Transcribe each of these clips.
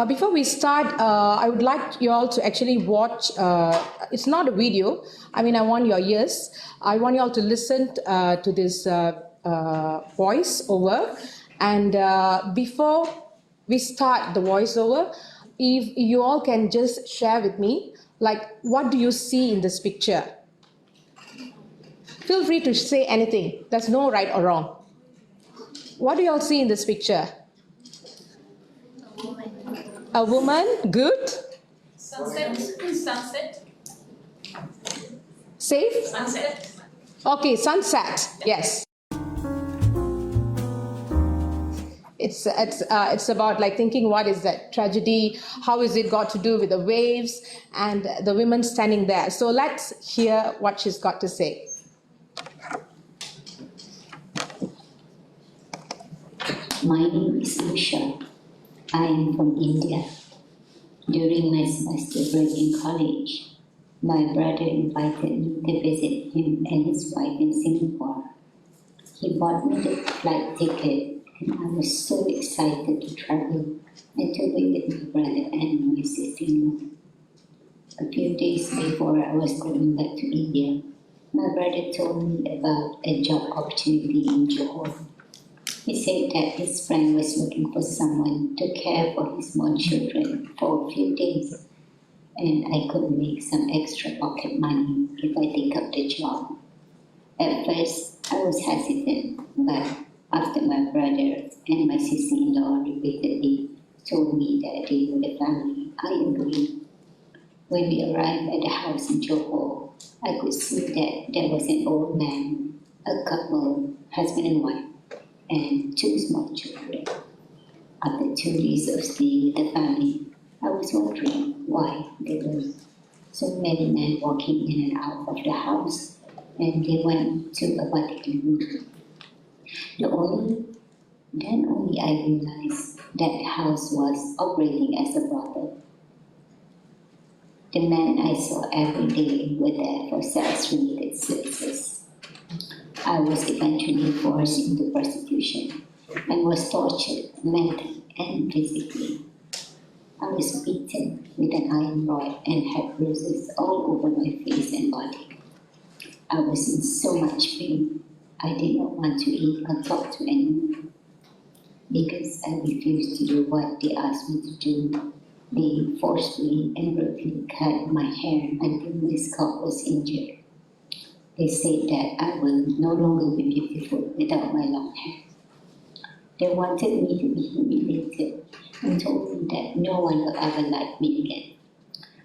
Before we start, I would like you all to actually watch. It's not a video. I mean, I want your ears. I want you all to listen to this voice over. And before we start the voiceover, if you all can just share with me, like, what do you see in this picture? Feel free to say anything. There's no right or wrong. What do you all see in this picture? A woman, good. Sunset. Safe? Sunset. Okay, sunset, yes. It's about like thinking what is that tragedy, how is it got to do with the waves and the women standing there. So let's hear what she's got to say. My name is Usha. I am from India. During my semester break in college, my brother invited me to visit him and his wife in Singapore. He bought me the flight ticket and I was so excited to travel and to be with my brother and my sister-in-law. A few days before I was going back to India, my brother told me about a job opportunity in Johor. He said that his friend was looking for someone to care for his small children for a few days, and I could make some extra pocket money if I take up the job. At first, I was hesitant, but after my brother and my sister-in-law repeatedly told me that they were the family, I agreed. When we arrived at the house in Johor, I could see that there was an old man, a couple, husband and wife, and two small children. After 2 days of staying with the family, I was wondering why there were so many men walking in and out of the house, and they went to a particular room. Then only I realized that the house was operating as a brothel. The men I saw every day were there for sex-related services. I was eventually forced into prostitution and was tortured mentally and physically. I was beaten with an iron rod and had bruises all over my face and body. I was in so much pain, I did not want to eat or talk to anyone. Because I refused to do what they asked me to do, they forcefully and brutally cut my hair until my scalp was injured. They said that I will no longer be beautiful without my long hair. They wanted me to be humiliated and told me that no one will ever like me again.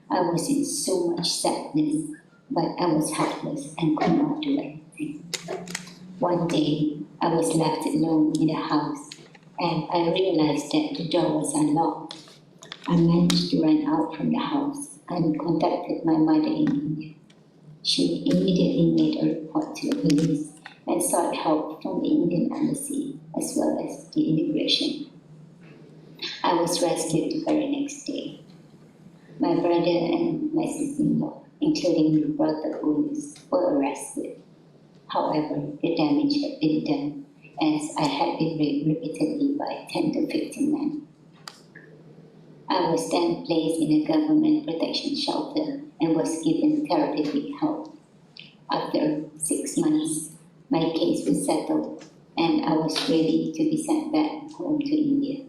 I was in so much sadness, but I was helpless and could not do anything. One day, I was left alone in the house and I realized that the door was unlocked. I managed to run out from the house and contacted my mother in India. She immediately made a report to the police and sought help from the Indian embassy as well as the immigration. I was rescued the very next day. My brother and my sister-in-law, including the brother owners, were arrested. However, the damage had been done as I had been raped repeatedly by 10 to 15 men. I was then placed in a government protection shelter and was given therapeutic help. After 6 months, my case was settled and I was ready to be sent back home to India.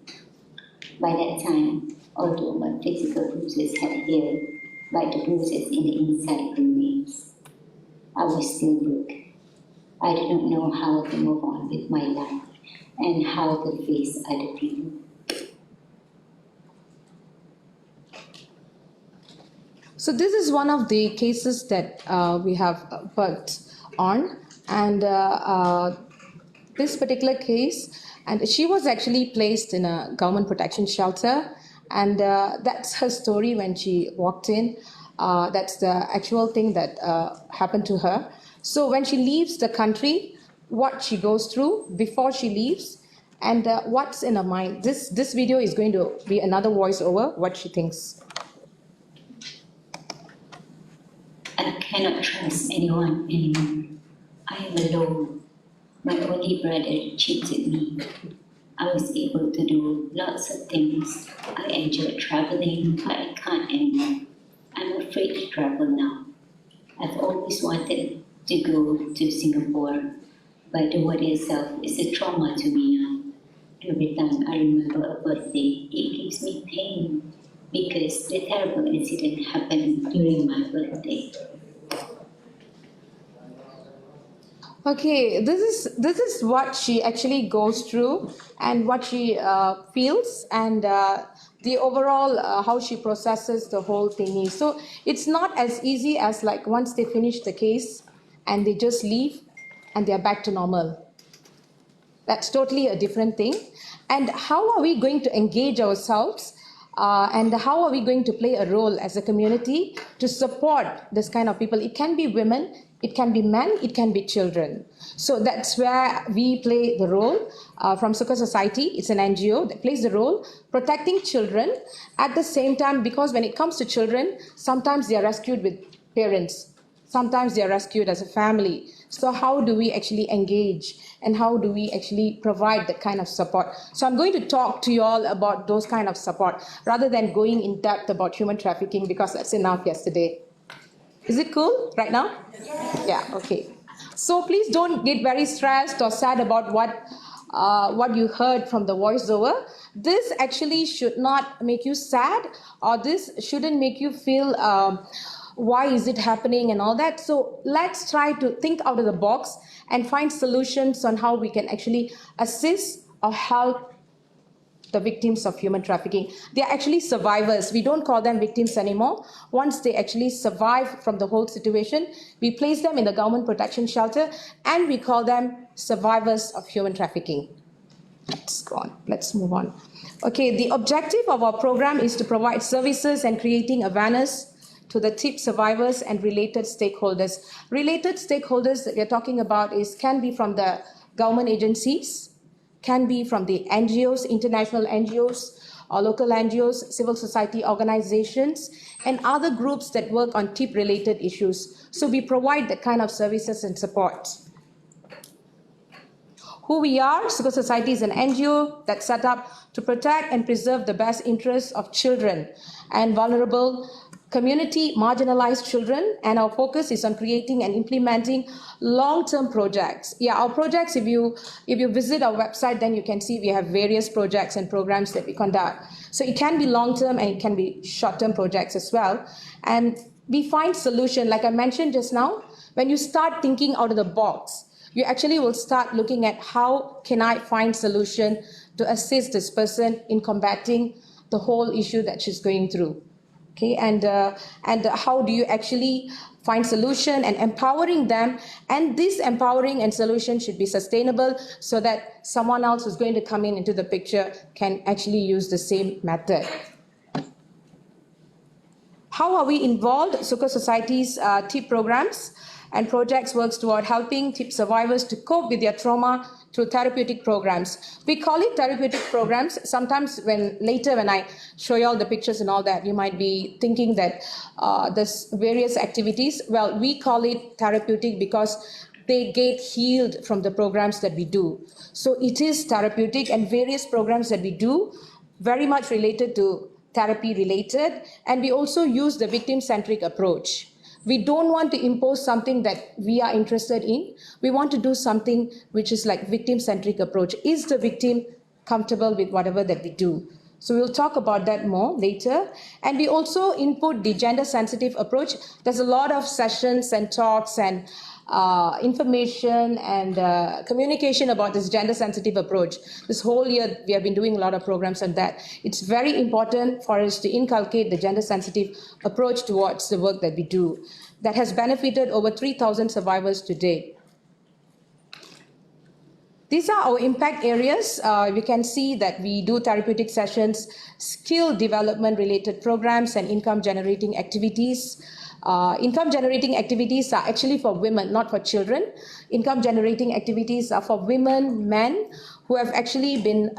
By that time, although my physical bruises had healed, but the bruises in the inside remains. I was still broke. I did not know how to move on with my life and how to face other people. So this is one of the cases that we have worked on, and this particular case, and she was actually placed in a government protection shelter, and that's her story when she walked in. That's the actual thing that happened to her. So when she leaves the country, what she goes through before she leaves, and what's in her mind. This video is going to be another voiceover, what she thinks. I cannot trust anyone anymore. I am alone. My only brother cheated me. I was able to do lots of things. I enjoy traveling, but I can't anymore. I'm afraid to travel now. I've always wanted to go to Singapore, but the word itself is a trauma to me now. Every time I remember a birthday, it gives me pain because the terrible incident happened during my birthday. Okay, this is what she actually goes through and what she feels and the overall how she processes the whole thingy. So it's not as easy as like once they finish the case and they just leave and they're back to normal. That's totally a different thing. And how are we going to engage ourselves? And how are we going to play a role as a community to support this kind of people? It can be women, it can be men, it can be children. So that's where we play the role from Sukha Society. It's an NGO that plays the role protecting children at the same time, because when it comes to children, sometimes they are rescued with parents. Sometimes they are rescued as a family. So how do we actually engage and how do we actually provide that kind of support? So I'm going to talk to you all about those kind of support rather than going in depth about human trafficking because that's enough yesterday. Is it cool right now? Yeah, okay. So please don't get very stressed or sad about what you heard from the voiceover. This actually should not make you sad, or this shouldn't make you feel why is it happening and all that. So let's try to think out of the box and find solutions on how we can actually assist or help the victims of human trafficking. They are actually survivors. We don't call them victims anymore. Once they actually survive from the whole situation, we place them in the government protection shelter and we call them survivors of human trafficking. Let's go on. Let's move on. Okay, the objective of our program is to provide services and creating awareness to the TIP survivors and related stakeholders. Related stakeholders that we're talking about can be from the government agencies, can be from the NGOs, international NGOs, or local NGOs, civil society organizations, and other groups that work on TIP-related issues. So we provide that kind of services and support. Who we are, Sukha Society is an NGO that's set up to protect and preserve the best interests of children and vulnerable community marginalized children, and our focus is on creating and implementing long-term projects. Yeah, our projects, if you visit our website, then you can see we have various projects and programs that we conduct. So it can be long-term and it can be short-term projects as well. And we find solution, like I mentioned just now, when you start thinking out of the box, you actually will start looking at how can I find solution to assist this person in combating the whole issue that she's going through. Okay, and how do you actually find solution and empowering them, and this empowering and solution should be sustainable so that someone else who's going to come into the picture can actually use the same method. How are we involved? Sukha Society's TIP programs and projects works toward helping TIP survivors to cope with their trauma through therapeutic programs. We call it therapeutic programs. Sometimes when I show you all the pictures and all that, you might be thinking that there's various activities. Well, we call it therapeutic because they get healed from the programs that we do. So it is therapeutic, and various programs that we do very much related to therapy related, and we also use the victim-centric approach. We don't want to impose something that we are interested in. We want to do something which is like victim-centric approach. Is the victim comfortable with whatever that we do? So we'll talk about that more later. And we also input the gender-sensitive approach. There's a lot of sessions and talks and information and communication about this gender-sensitive approach. This whole year, we have been doing a lot of programs on that. It's very important for us to inculcate the gender-sensitive approach towards the work that we do. That has benefited over 3,000 survivors to date. These are our impact areas. You can see that we do therapeutic sessions, skill development related programs, and income generating activities. Income generating activities are actually for women, not for children. Income generating activities are for women, men who have actually been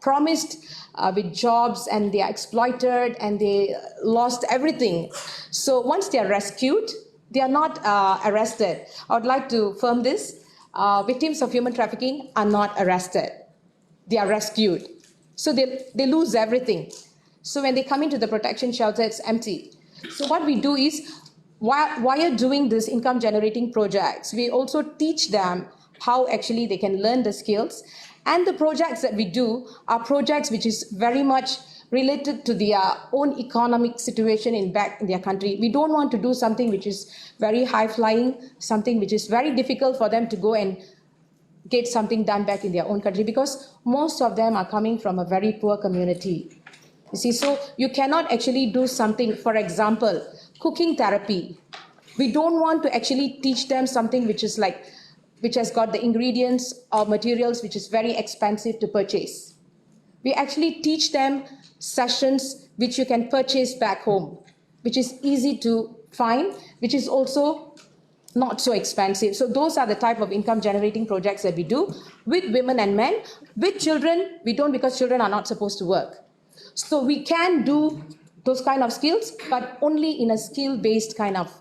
promised with jobs, and they are exploited and they lost everything. So once they are rescued, they are not arrested. I would like to affirm this. Victims of human trafficking are not arrested. they are rescued. So they lose everything. So when they come into the protection shelter, it's empty. So what we do is, while you're doing this income generating projects, we also teach them how actually they can learn the skills. And the projects that we do are projects which is very much related to their own economic situation back in their country. We don't want to do something which is very high flying, something which is very difficult for them to go and get something done back in their own country, because most of them are coming from a very poor community. You see, so you cannot actually do something, for example, cooking therapy. We don't want to actually teach them something which has got the ingredients or materials which is very expensive to purchase. We actually teach them sessions which you can purchase back home, which is easy to find, which is also not so expensive. So those are the type of income generating projects that we do with women and men. With children, we don't, because children are not supposed to work. So we can do those kind of skills, but only in a skill-based kind of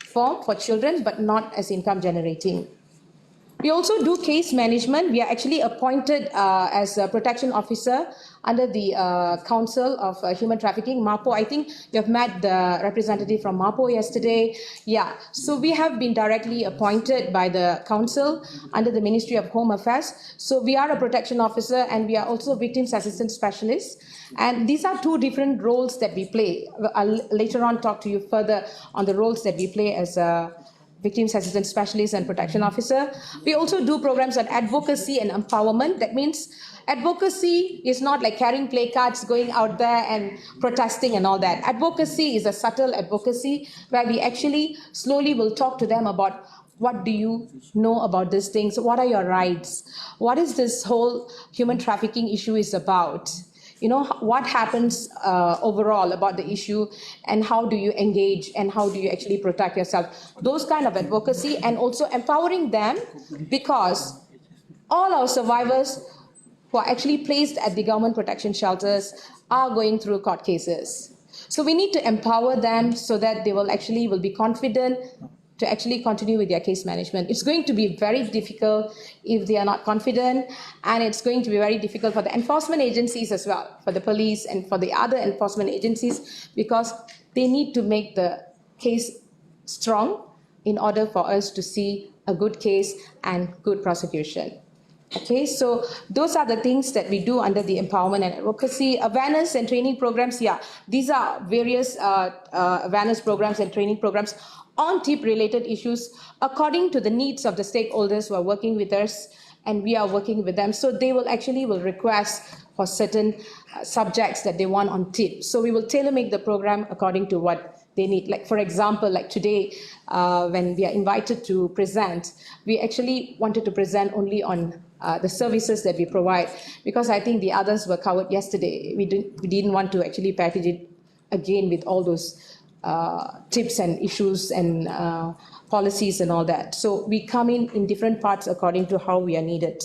form for children, but not as income generating. We also do case management. We are actually appointed as a protection officer under the Council of Human Trafficking, MAPO. I think you have met the representative from MAPO yesterday. Yeah, so we have been directly appointed by the Council under the Ministry of Home Affairs. So we are a protection officer, and we are also victims assistance specialists. And these are two different roles that we play. I'll later on talk to you further on the roles that we play as a victims assistance specialist and protection officer. We also do programs on advocacy and empowerment. That means advocacy is not like carrying play cards, going out there and protesting and all that. Advocacy is a subtle advocacy where we actually slowly will talk to them about, what do you know about these things? What are your rights? What is this whole human trafficking issue is about? You know, what happens overall about the issue, and how do you engage, and how do you actually protect yourself? Those kind of advocacy, and also empowering them, because all our survivors who are actually placed at the government protection shelters are going through court cases. So we need to empower them so that they will be confident to actually continue with their case management. It's going to be very difficult if they are not confident, and it's going to be very difficult for the enforcement agencies as well, for the police and for the other enforcement agencies, because they need to make the case strong in order for us to see a good case and good prosecution. Okay, so those are the things that we do under the empowerment and advocacy. Awareness and training programs, yeah, these are various awareness programs and training programs on TIP-related issues according to the needs of the stakeholders who are working with us, and we are working with them. So they will request for certain subjects that they want on TIP. So we will tailor-make the program according to what they need. Like, for example, like today, when we are invited to present, we actually wanted to present only on the services that we provide, because I think the others were covered yesterday. We didn't want to actually package it again with all those tips and issues and policies and all that. So we come in different parts according to how we are needed.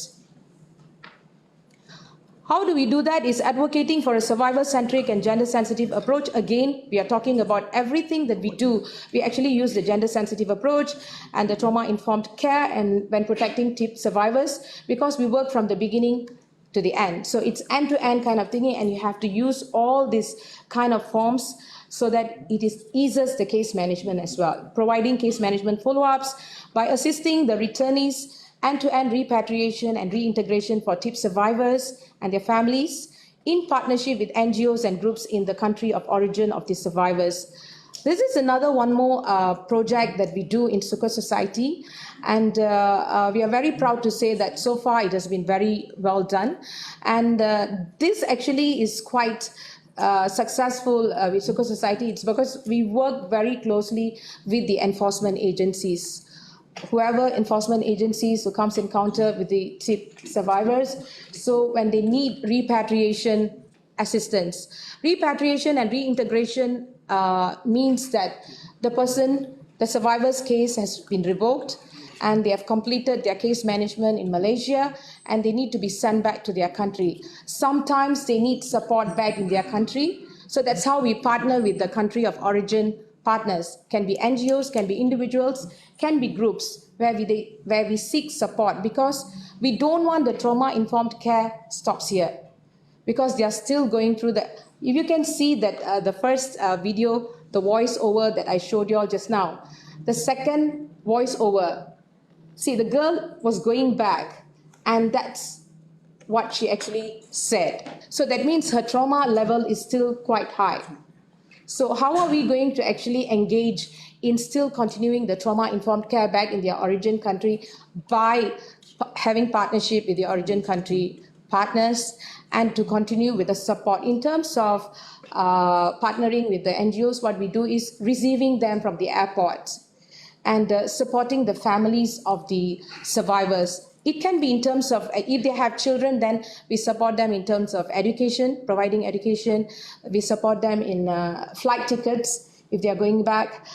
How do we do that? Is advocating for a survivor-centric and gender-sensitive approach. Again, we are talking about everything that we do. We actually use the gender-sensitive approach and the trauma-informed care, and when protecting TIP survivors, because we work from the beginning to the end. So it's end-to-end kind of thinking, and you have to use all these kind of forms so that it eases the case management as well. Providing case management follow-ups by assisting the returnees end-to-end repatriation and reintegration for TIP survivors and their families in partnership with NGOs and groups in the country of origin of the survivors. This is one more project that we do in Sukha Society, and we are very proud to say that so far it has been very well done. And this actually is quite successful with Sukha Society. It's because we work very closely with the enforcement agencies. Whoever enforcement agencies who comes in contact with the TIP survivors, so when they need repatriation assistance. Repatriation and reintegration means that the survivor's case has been revoked, and they have completed their case management in Malaysia, and they need to be sent back to their country. Sometimes they need support back in their country, so that's how we partner with the country of origin partners. Can be NGOs, can be individuals, can be groups where we seek support, because We don't want the trauma-informed care stops here, because they are still going through the. If you can see that the first video, the voiceover that I showed you all just now, the second voiceover, see, the girl was going back, and that's what she actually said. So that means her trauma level is still quite high. So how are we going to actually engage in still continuing the trauma-informed care back in their origin country by having partnership with the origin country partners, and to continue with the support in terms of partnering with the NGOs? What we do is receiving them from the airport and supporting the families of the survivors. It can be in terms of, if they have children, then we support them in terms of education, providing education. We support them in flight tickets if they are going back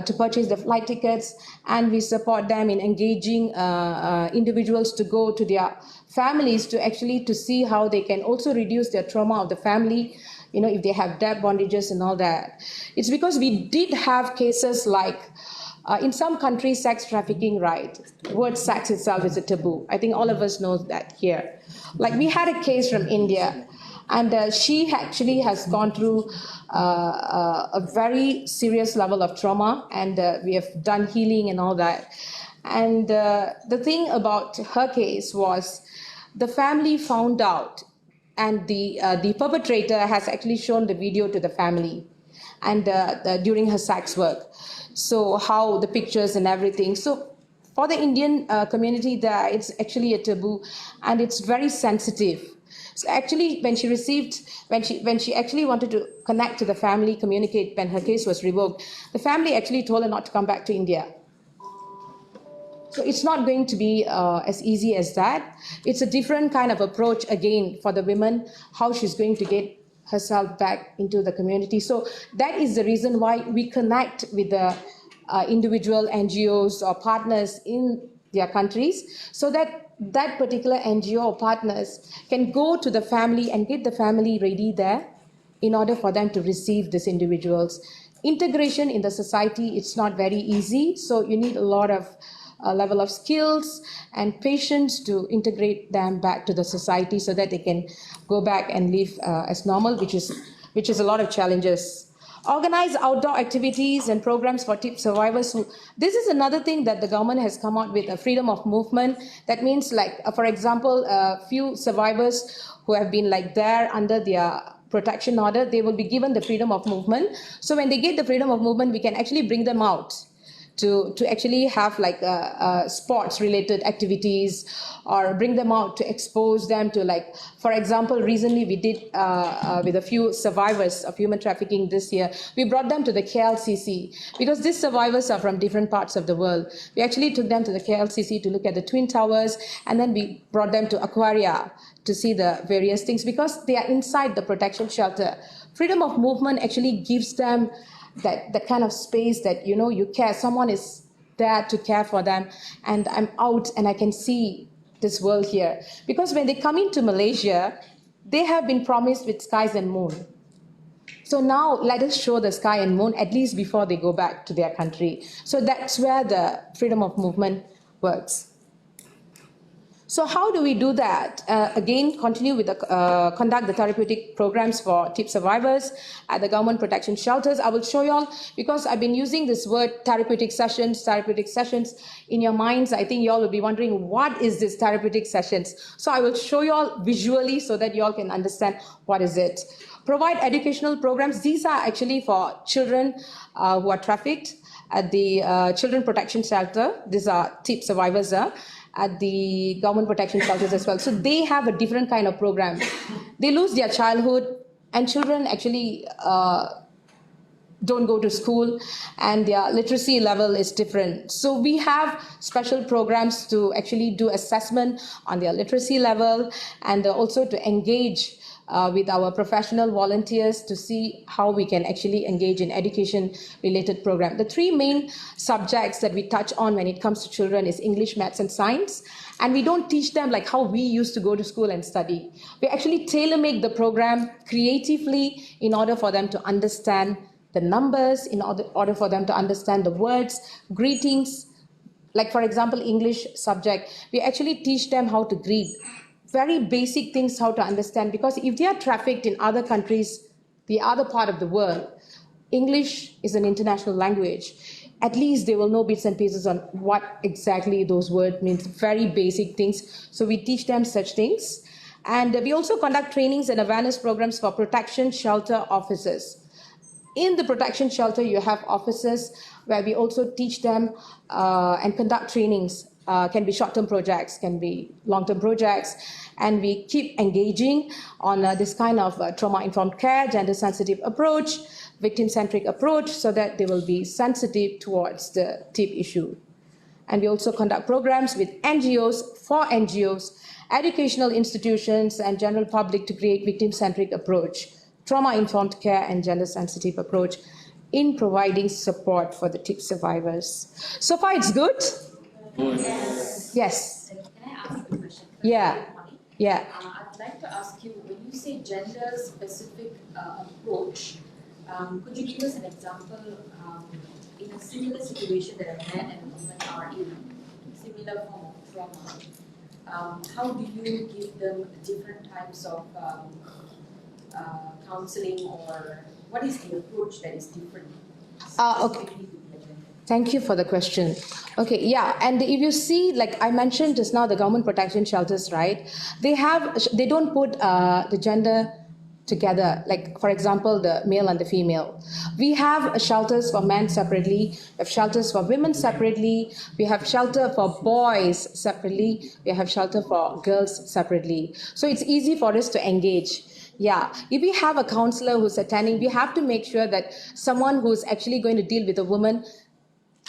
to purchase the flight tickets, and we support them in engaging individuals to go to their families to actually to see how they can also reduce their trauma of the family, if they have debt bondages and all that. It's because we did have cases like, in some countries, sex trafficking, right? The word sex itself is a taboo. I think all of us know that here. Like, we had a case from India, and she actually has gone through a very serious level of trauma, and we have done healing and all that. And the thing about her case was the family found out, and the perpetrator has actually shown the video to the family, and during her sex work. So how the pictures and everything. So for the Indian community there, it's actually a taboo, and it's very sensitive. So actually, when she actually wanted to connect to the family, communicate when her case was revoked, the family actually told her not to come back to India. So it's not going to be as easy as that. It's a different kind of approach again for the women, how she's going to get herself back into the community. So that is the reason why we connect with the individual NGOs or partners in their countries, so that that particular NGO or partners can go to the family and get the family ready there in order for them to receive these individuals. Integration in the society, it's not very easy, so you need a lot of level of skills and patience to integrate them back to the society so that they can go back and live as normal, which is a lot of challenges. Organize outdoor activities and programs for TIP survivors. This is another thing that the government has come out with, a freedom of movement. That means, like, for example, a few survivors who have been there under their protection order, they will be given the freedom of movement. So when they get the freedom of movement, we can actually bring them out to actually have sports related activities, or bring them out to expose them to, for example, recently we did with a few survivors of human trafficking this year, we brought them to the KLCC, because these survivors are from different parts of the world. We actually took them to the KLCC to look at the Twin Towers, and then we brought them to Aquaria to see the various things, because they are inside the protection shelter. Freedom of movement actually gives them that kind of space that, you care, someone is there to care for them, and I'm out and I can see this world here. Because when they come into Malaysia, they have been promised with skies and moon. So now let us show the sky and moon at least before they go back to their country. So that's where the freedom of movement works. So how do we do that? Again, continue with the conduct the therapeutic programs for TIP survivors at the government protection shelters. I will show you all, because I've been using this word therapeutic sessions in your minds. I think you all will be wondering, what is this therapeutic sessions? So I will show you all visually so that you all can understand what is it. Provide educational programs. These are actually for children who are trafficked at the children protection shelter. These are TIP survivors at the government protection shelters as well. So they have a different kind of program. They lose their childhood, and children actually don't go to school, and their literacy level is different. So we have special programs to actually do assessment on their literacy level, and also to engage with our professional volunteers to see how we can actually engage in education-related program. The three main subjects that we touch on when it comes to children is English, Maths, and Science. And we don't teach them like how we used to go to school and study. We actually tailor-make the program creatively in order for them to understand the numbers, in order for them to understand the words, greetings, Like for example, English subject, we actually teach them how to greet. Very basic things how to understand, because if they are trafficked in other countries, the other part of the world, English is an international language. At least they will know bits and pieces on what exactly those words means, very basic things. So we teach them such things. And we also conduct trainings and awareness programs for protection shelter officers. In the protection shelter, you have officers where we also teach them and conduct trainings. Can be short-term projects, can be long-term projects, and we keep engaging on this kind of trauma-informed care, gender-sensitive approach, victim-centric approach, so that they will be sensitive towards the TIP issue. And we also conduct programs with NGOs, for NGOs, educational institutions, and general public to create victim-centric approach, trauma-informed care, and gender-sensitive approach in providing support for the TIP survivors. So far, it's good? Yes. Yes. Can I ask a question? Yeah. Yeah. I'd like to ask you, when you say gender-specific approach, could you give us an example in a similar situation that a man and a woman are in, similar form of trauma? How do you give them different types of counseling, or what is the approach that is different? Okay. Specifically to the gender? Thank you for the question. Okay, yeah, and if you see, like I mentioned just now, the government protection shelters, right? They don't put the gender together. Like for example, the male and the female. We have shelters for men separately. We have shelters for women separately. We have shelter for boys separately. We have shelter for girls separately. So it's easy for us to engage. Yeah, if we have a counselor who's attending, we have to make sure that someone who's actually going to deal with a woman,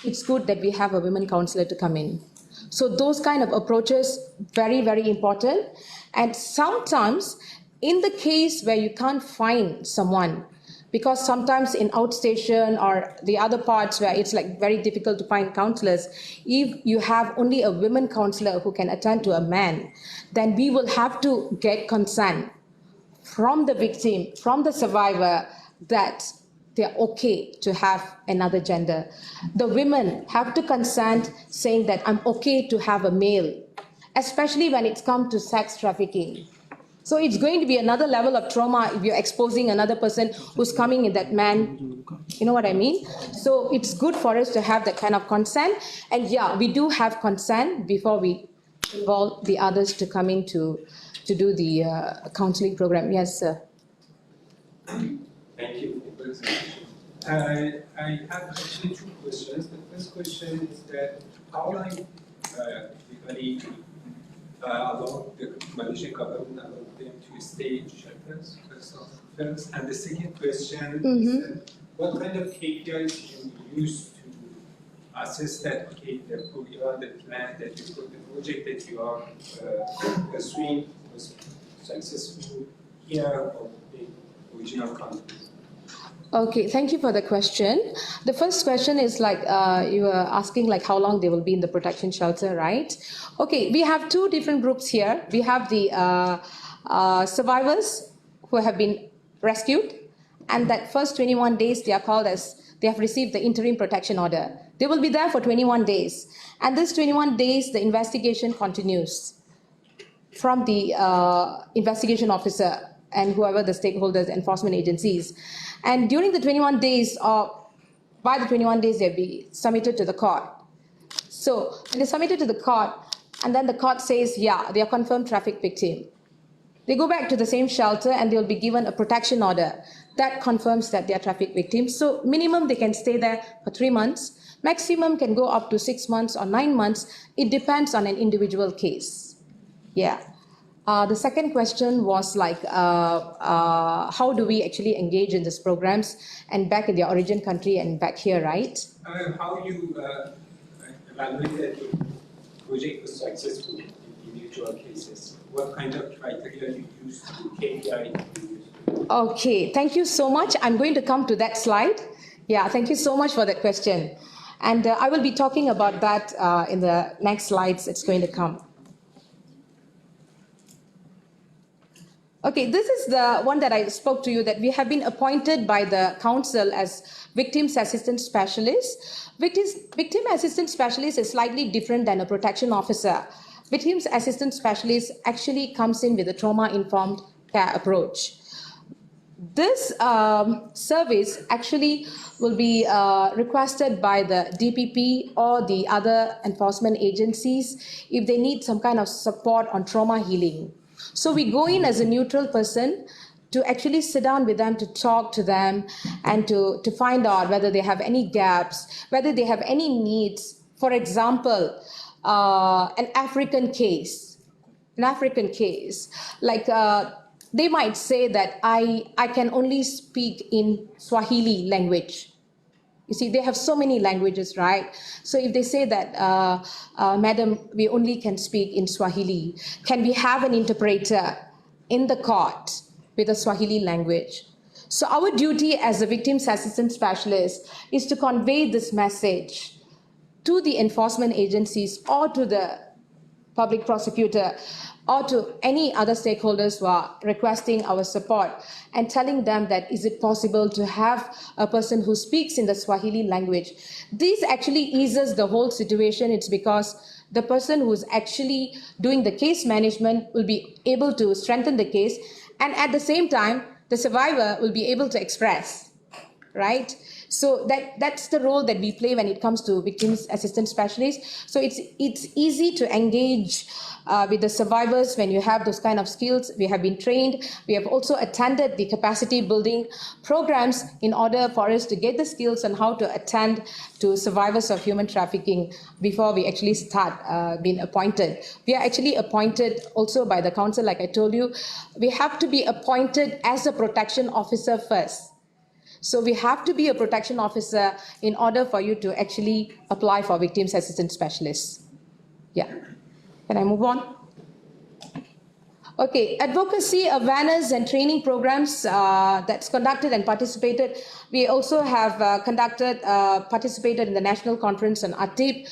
it's good that we have a women counselor to come in. So those kind of approaches, very, very important. And sometimes in the case where you can't find someone, because sometimes in outstation or the other parts where it's like very difficult to find counselors, if you have only a women counselor who can attend to a man, then we will have to get consent from the victim, from the survivor, that they're okay to have another gender. The women have to consent, saying that I'm okay to have a male, especially when it's come to sex trafficking. So it's going to be another level of trauma if you're exposing another person who's coming in that man. You know what I mean? So it's good for us to have that kind of consent. And yeah, we do have consent before we involve the others to come in to do the counseling program. Yes, sir. Thank you for the presentation. I have actually two questions. The first question is that how long typically allow the Malaysian government allow them to stay in shelters first? And the second question is that what kind of KPIs you use to assess that, okay, the program, the plan that you put, the project that you are pursuing was successful here or the original countries? Okay, thank you for the question. The first question is like you were asking like how long they will be in the protection shelter, right? Okay, we have two different groups here. We have the survivors who have been rescued, and that first 21 days they are called as they have received the interim protection order. They will be there for 21 days, and this 21 days the investigation continues from the investigation officer and whoever the stakeholders, enforcement agencies. And during the 21 days, or by the 21 days, they'll be submitted to the court. So when they're submitted to the court, and then the court says, yeah, they are confirmed traffic victim. They go back to the same shelter and they'll be given a protection order that confirms that they are traffic victims. So minimum they can stay there for 3 months. Maximum can go up to 6 months or 9 months. It depends on an individual case. Yeah. The second question was like, how do we actually engage in these programs and back in their origin country and back here, right? How you evaluate that your project was successful in individual cases? What kind of criteria you use to KPI you use? Okay, thank you so much. I'm going to come to that slide. Yeah, thank you so much for that question. And I will be talking about that in the next slides. It's going to come. Okay, this is the one that I spoke to you, that we have been appointed by the council as victims assistance specialists. Victim assistance specialist is slightly different than a protection officer. Victims assistance specialist actually comes in with a trauma-informed care approach. This service actually will be requested by the DPP or the other enforcement agencies if they need some kind of support on trauma healing. So we go in as a neutral person to actually sit down with them, to talk to them, and to find out whether they have any gaps, whether they have any needs. For example, an African case, like they might say that I can only speak in Swahili language. You see, they have so many languages, right? So if they say that, Madam, we only can speak in Swahili, can we have an interpreter in the court with a Swahili language? So our duty as a victims assistance specialist is to convey this message to the enforcement agencies or to the public prosecutor or to any other stakeholders who are requesting our support, and telling them that is it possible to have a person who speaks in the Swahili language. This actually eases the whole situation. It's because the person who's actually doing the case management will be able to strengthen the case, and at the same time the survivor will be able to express, right? So that's the role that we play when it comes to victims assistance specialists. So it's easy to engage with the survivors when you have those kind of skills. We have been trained. We have also attended the capacity building programs in order for us to get the skills on how to attend to survivors of human trafficking before we actually start being appointed. We are actually appointed also by the council, like I told you. We have to be appointed as a protection officer first. So we have to be a protection officer in order for you to actually apply for victims assistance specialists. Yeah. Can I move on? Okay, advocacy, awareness and training programs that's conducted and participated. We also have participated in the national conference on ATIP.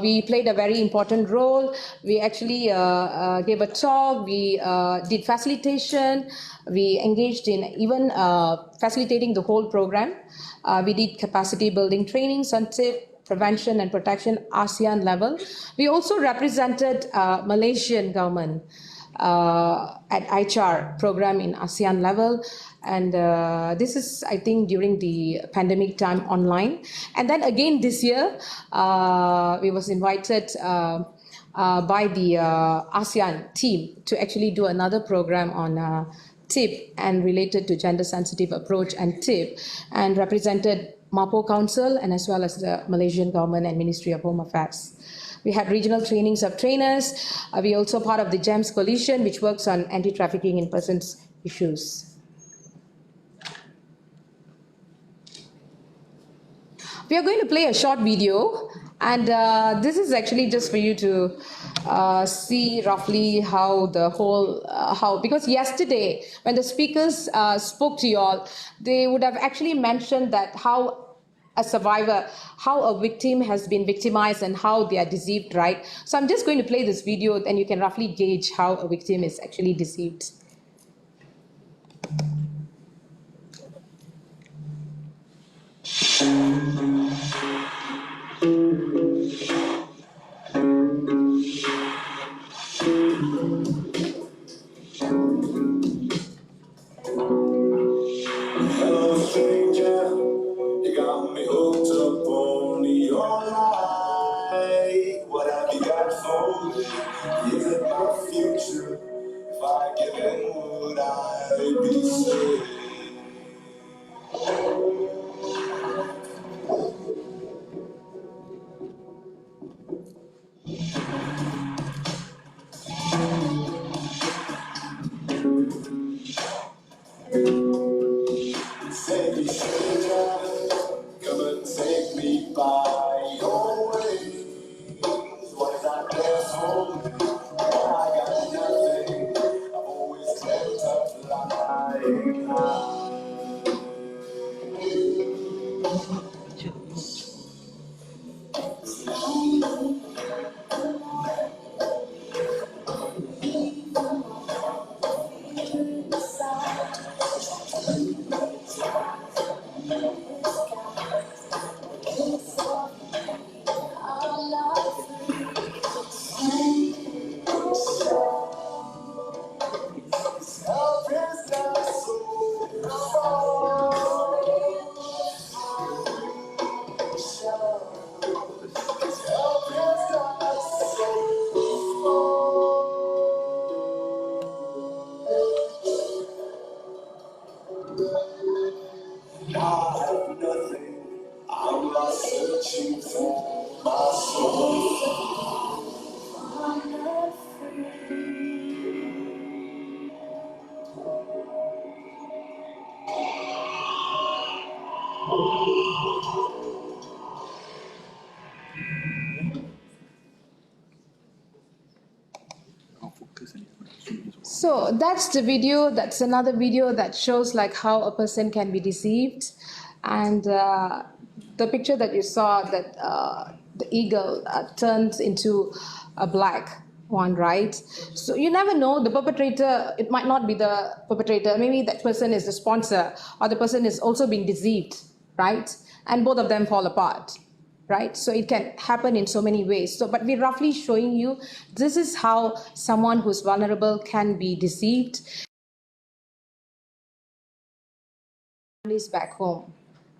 We played a very important role. We actually gave a talk. We did facilitation. We engaged in even facilitating the whole program. We did capacity building trainings on TIP, prevention and protection, ASEAN level. We also represented Malaysian government at ICHR program in ASEAN level, and this is, I think, during the pandemic time online. And then again this year we was invited by the ASEAN team to actually do another program on TIP and related to gender sensitive approach and TIP, and represented MAPO Council and as well as the Malaysian government and Ministry of Home Affairs. We had regional trainings of trainers. We also part of the GEMS coalition, which works on anti-trafficking in persons issues. We are going to play a short video, and this is actually just for you to see roughly how the whole, because yesterday when the speakers spoke to you all, they would have actually mentioned that how a survivor, how a victim has been victimized and how they are deceived, right? So I'm just going to play this video, and you can roughly gauge how a victim is actually deceived. Hello, stranger. You got me hooked up on your light. What have you got for me? Is it my future? If I give in, would I be saved? Say me, stranger, come and take me by your wings. What is that there for me? Well, I got nothing. I've always dreamt of flying high. My soul free. So that's the video. That's another video that shows like how a person can be deceived, and the picture that you saw that the eagle turns into a black one, right? So you never know the perpetrator. It might not be the perpetrator. Maybe that person is the sponsor, or the person is also being deceived, right? And both of them fall apart, right? So it can happen in so many ways. So, but we're roughly showing you this is how someone who's vulnerable can be deceived. Families back home,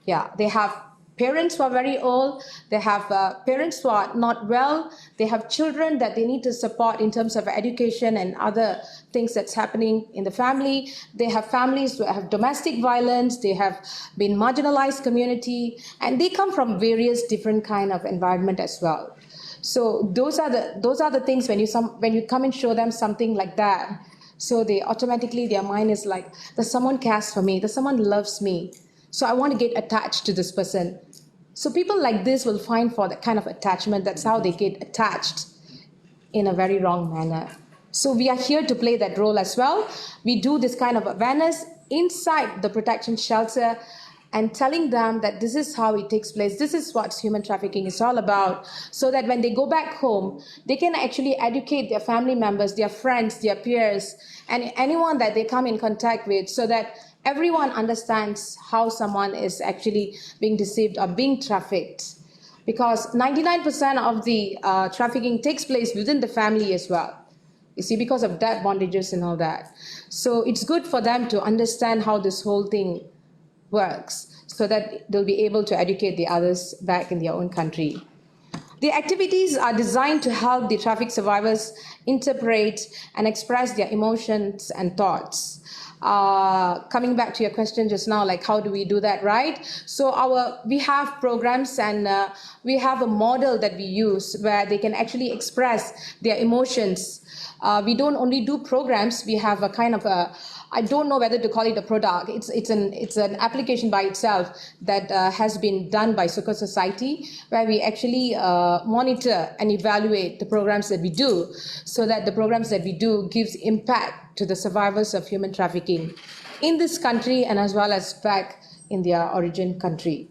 yeah, they have parents who are very old, they have parents who are not well, they have children that they need to support in terms of education and other things that's happening in the family. They have families who have domestic violence, they have been marginalized community, and they come from various different kind of environment as well. So those are the things when you come and show them something like that. So they automatically, their mind is like, there's someone cares for me, there's someone loves me. So I want to get attached to this person. So people like this will find for that kind of attachment. That's how they get attached in a very wrong manner. So we are here to play that role as well. We do this kind of awareness inside the protection shelter and telling them that this is how it takes place, this is what human trafficking is all about, so that when they go back home, they can actually educate their family members, their friends, their peers, and anyone that they come in contact with, so that everyone understands how someone is actually being deceived or being trafficked. Because 99% of the trafficking takes place within the family as well. You see, because of debt bondages and all that. So it's good for them to understand how this whole thing works, so that they'll be able to educate the others back in their own country. The activities are designed to help the traffic survivors interpret and express their emotions and thoughts. Coming back to your question just now, like how do we do that, right? So we have programs and we have a model that we use where they can actually express their emotions. We don't only do programs, we have a kind of a, I don't know whether to call it a product. It's an application by itself that has been done by Sukha Society, where we actually monitor and evaluate the programs that we do, so that the programs that we do gives impact to the survivors of human trafficking in this country and as well as back in their origin country.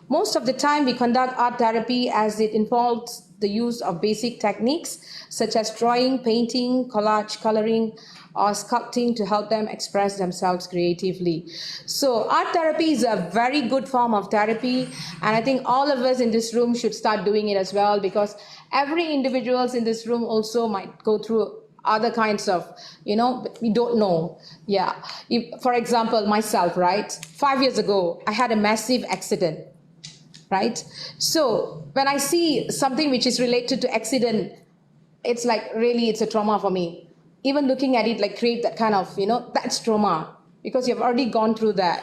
Most of the time, we conduct art therapy as it involves the use of basic techniques such as drawing, painting, collage, coloring, or sculpting to help them express themselves creatively. So art therapy is a very good form of therapy, and I think all of us in this room should start doing it as well, because every individuals in this room also might go through other kinds of, we don't know. Yeah. For example, myself, right? 5 years ago, I had a massive accident, right? So when I see something which is related to accident, it's like really, it's a trauma for me. Even looking at it, like create that kind of, that's trauma, because you've already gone through that.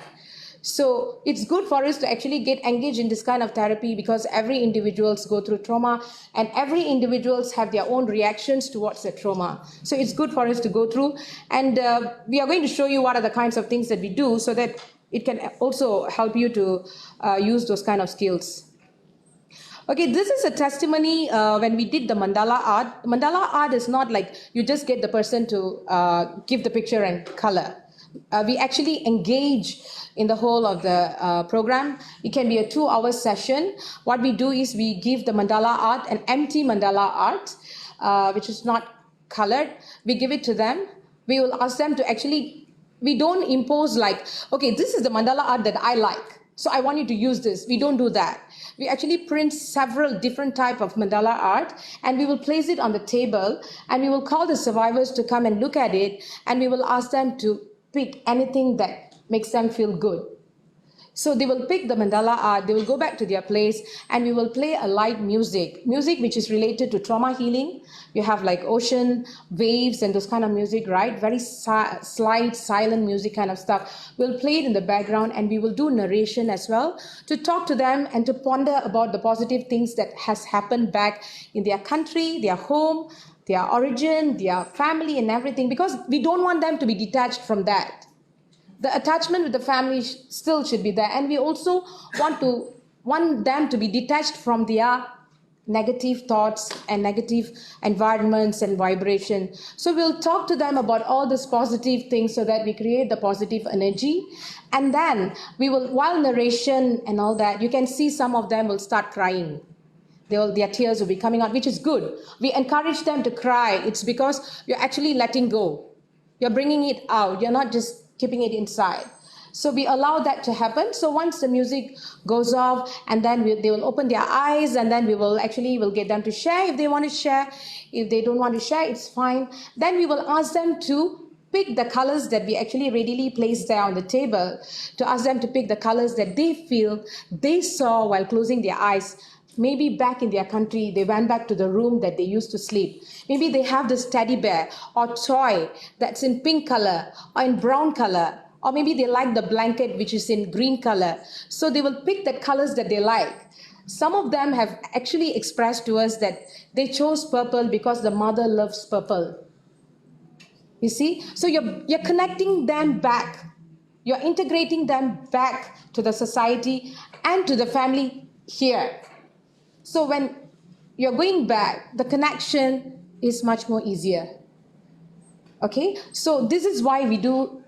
So it's good for us to actually get engaged in this kind of therapy, because every individuals go through trauma and every individuals have their own reactions towards the trauma. So it's good for us to go through, and we are going to show you what are the kinds of things that we do, so that it can also help you to use those kind of skills. Okay, this is a testimony when we did the mandala art. Mandala art is not like you just get the person to give the picture and color. We actually engage in the whole of the program. It can be a 2-hour session. What we do is we give the mandala art, an empty mandala art, which is not colored. We give it to them. We will ask them to actually, we don't impose like, okay, this is the mandala art that I like, so I want you to use this. We don't do that. We actually print several different types of mandala art, and we will place it on the table, and we will call the survivors to come and look at it, and we will ask them to pick anything that makes them feel good. So they will pick the mandala art, they will go back to their place, and we will play a light music which is related to trauma healing. You have like ocean waves and those kind of music, right? Very slight, silent music kind of stuff. We'll play it in the background, and we will do narration as well to talk to them and to ponder about the positive things that has happened back in their country, their home, their origin, their family, and everything, because we don't want them to be detached from that. The attachment with the family still should be there, and we also want them to be detached from their negative thoughts and negative environments and vibration. So we'll talk to them about all these positive things so that we create the positive energy. And then we will, while narration and all that, you can see some of them will start crying. Their tears will be coming out, which is good. We encourage them to cry. It's because you're actually letting go. You're bringing it out. You're not just keeping it inside. So we allow that to happen. So once the music goes off, and then they will open their eyes, and then we'll get them to share if they want to share. If they don't want to share, it's fine. Then we will ask them to pick the colors that we actually readily place there on the table, to ask them to pick the colors that they feel they saw while closing their eyes. Maybe back in their country, they went back to the room that they used to sleep. Maybe they have this teddy bear or toy that's in pink color or in brown color, or maybe they like the blanket which is in green color. So they will pick the colors that they like. Some of them have actually expressed to us that they chose purple because the mother loves purple. You see? So you're connecting them back. You're integrating them back to the society and to the family here. So when you're going back, the connection is much more easier. Okay, so this is why we do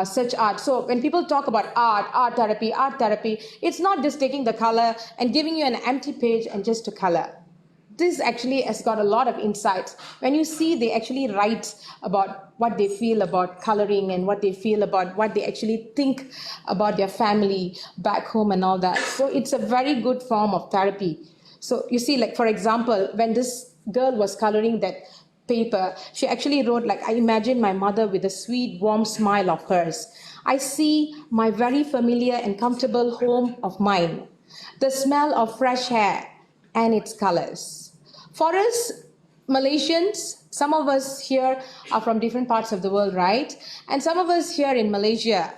such art. So when people talk about art therapy, it's not just taking the color and giving you an empty page and just to color. This actually has got a lot of insights. When you see, they actually write about what they feel about coloring and what they feel about what they actually think about their family back home and all that. So it's a very good form of therapy. So you see, like for example, when this girl was coloring that paper, she actually wrote like, I imagine my mother with a sweet, warm smile of hers. I see my very familiar and comfortable home of mine, the smell of fresh hair and its colors. For us Malaysians, some of us here are from different parts of the world, right? And some of us here in Malaysia,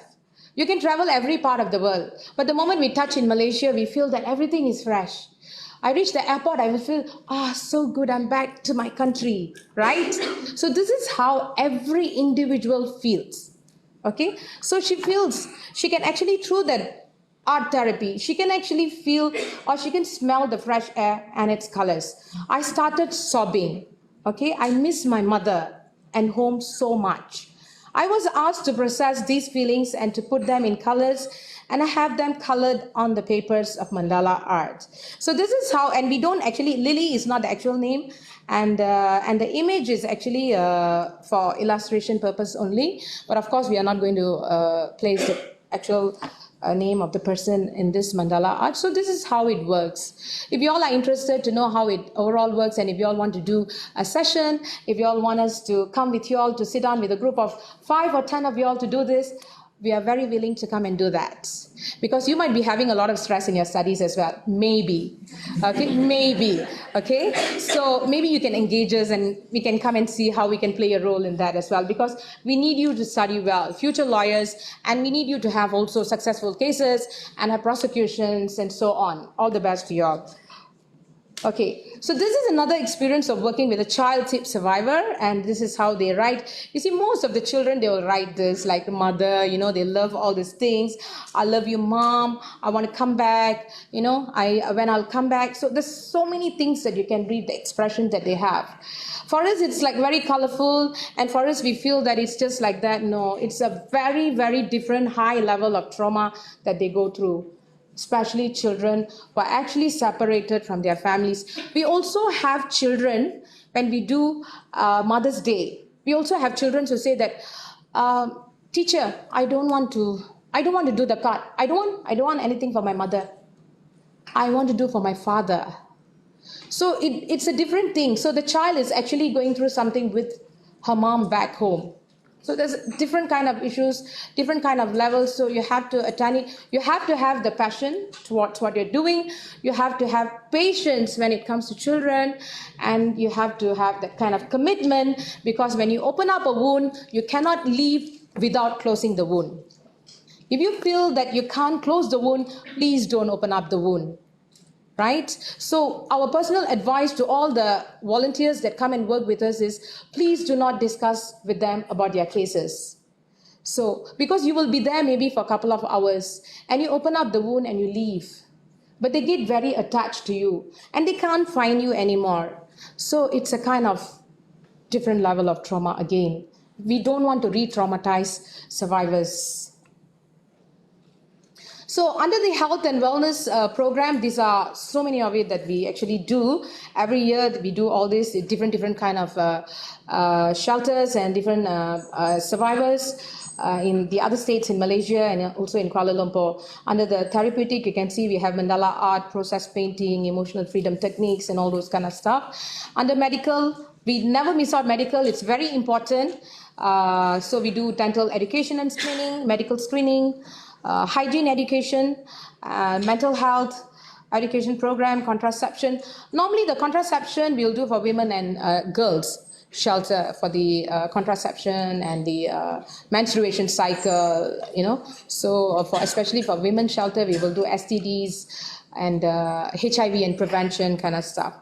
you can travel every part of the world, but the moment we touch in Malaysia, we feel that everything is fresh. I reach the airport, I will feel, so good, I'm back to my country, right? So this is how every individual feels, okay? So she can actually, through that art therapy, she can actually feel or she can smell the fresh air and its colors. I started sobbing, okay? I miss my mother and home so much. I was asked to process these feelings and to put them in colors, and I have them colored on the papers of mandala art. So this is how, and we don't actually, Lily is not the actual name, and the image is actually for illustration purpose only, but of course we are not going to place the actual name of the person in this mandala art. So this is how it works. If you all are interested to know how it overall works, and if you all want to do a session, if you all want us to come with you all to sit down with a group of 5 or 10 of you all to do this, we are very willing to come and do that, because you might be having a lot of stress in your studies as well. Maybe, okay? So maybe you can engage us and we can come and see how we can play a role in that as well, because we need you to study well, future lawyers, and we need you to have also successful cases and have prosecutions and so on. All the best to you all. Okay, so this is another experience of working with a child tip survivor, and this is how they write. You see, most of the children, they will write this, like the mother, they love all these things. I love you, mom. I want to come back, when I'll come back. So there's so many things that you can read, the expression that they have. For us, it's like very colorful, and for us, we feel that it's just like that. No, it's a very, very different high level of trauma that they go through, especially children who are actually separated from their families. We also have children, when we do Mother's Day, we also have children who say that, teacher, I don't want to do the card. I don't want anything for my mother. I want to do for my father. So it's a different thing. So the child is actually going through something with her mom back home. So there's different kind of issues, different kind of levels. So you have to have the passion towards what you're doing. You have to have patience when it comes to children, and you have to have that kind of commitment, because when you open up a wound, you cannot leave without closing the wound. If you feel that you can't close the wound, please don't open up the wound. Right? So our personal advice to all the volunteers that come and work with us is, please do not discuss with them about their cases. So, because you will be there maybe for a couple of hours and you open up the wound and you leave. But they get very attached to you and they can't find you anymore. So it's a kind of different level of trauma again. We don't want to re-traumatize survivors. So under the health and wellness program, these are so many of it that we actually do. Every year we do all this, different kind of shelters and different survivors in the other states in Malaysia and also in Kuala Lumpur. Under the therapeutic, you can see we have mandala art, process painting, emotional freedom techniques and all those kind of stuff. Under medical, we never miss out medical, it's very important. So we do dental education and screening, medical screening, hygiene education, mental health education program, contraception. Normally the contraception we'll do for women and girls, shelter for the contraception and the menstruation cycle, So especially for women shelter, we will do STDs and HIV and prevention kind of stuff.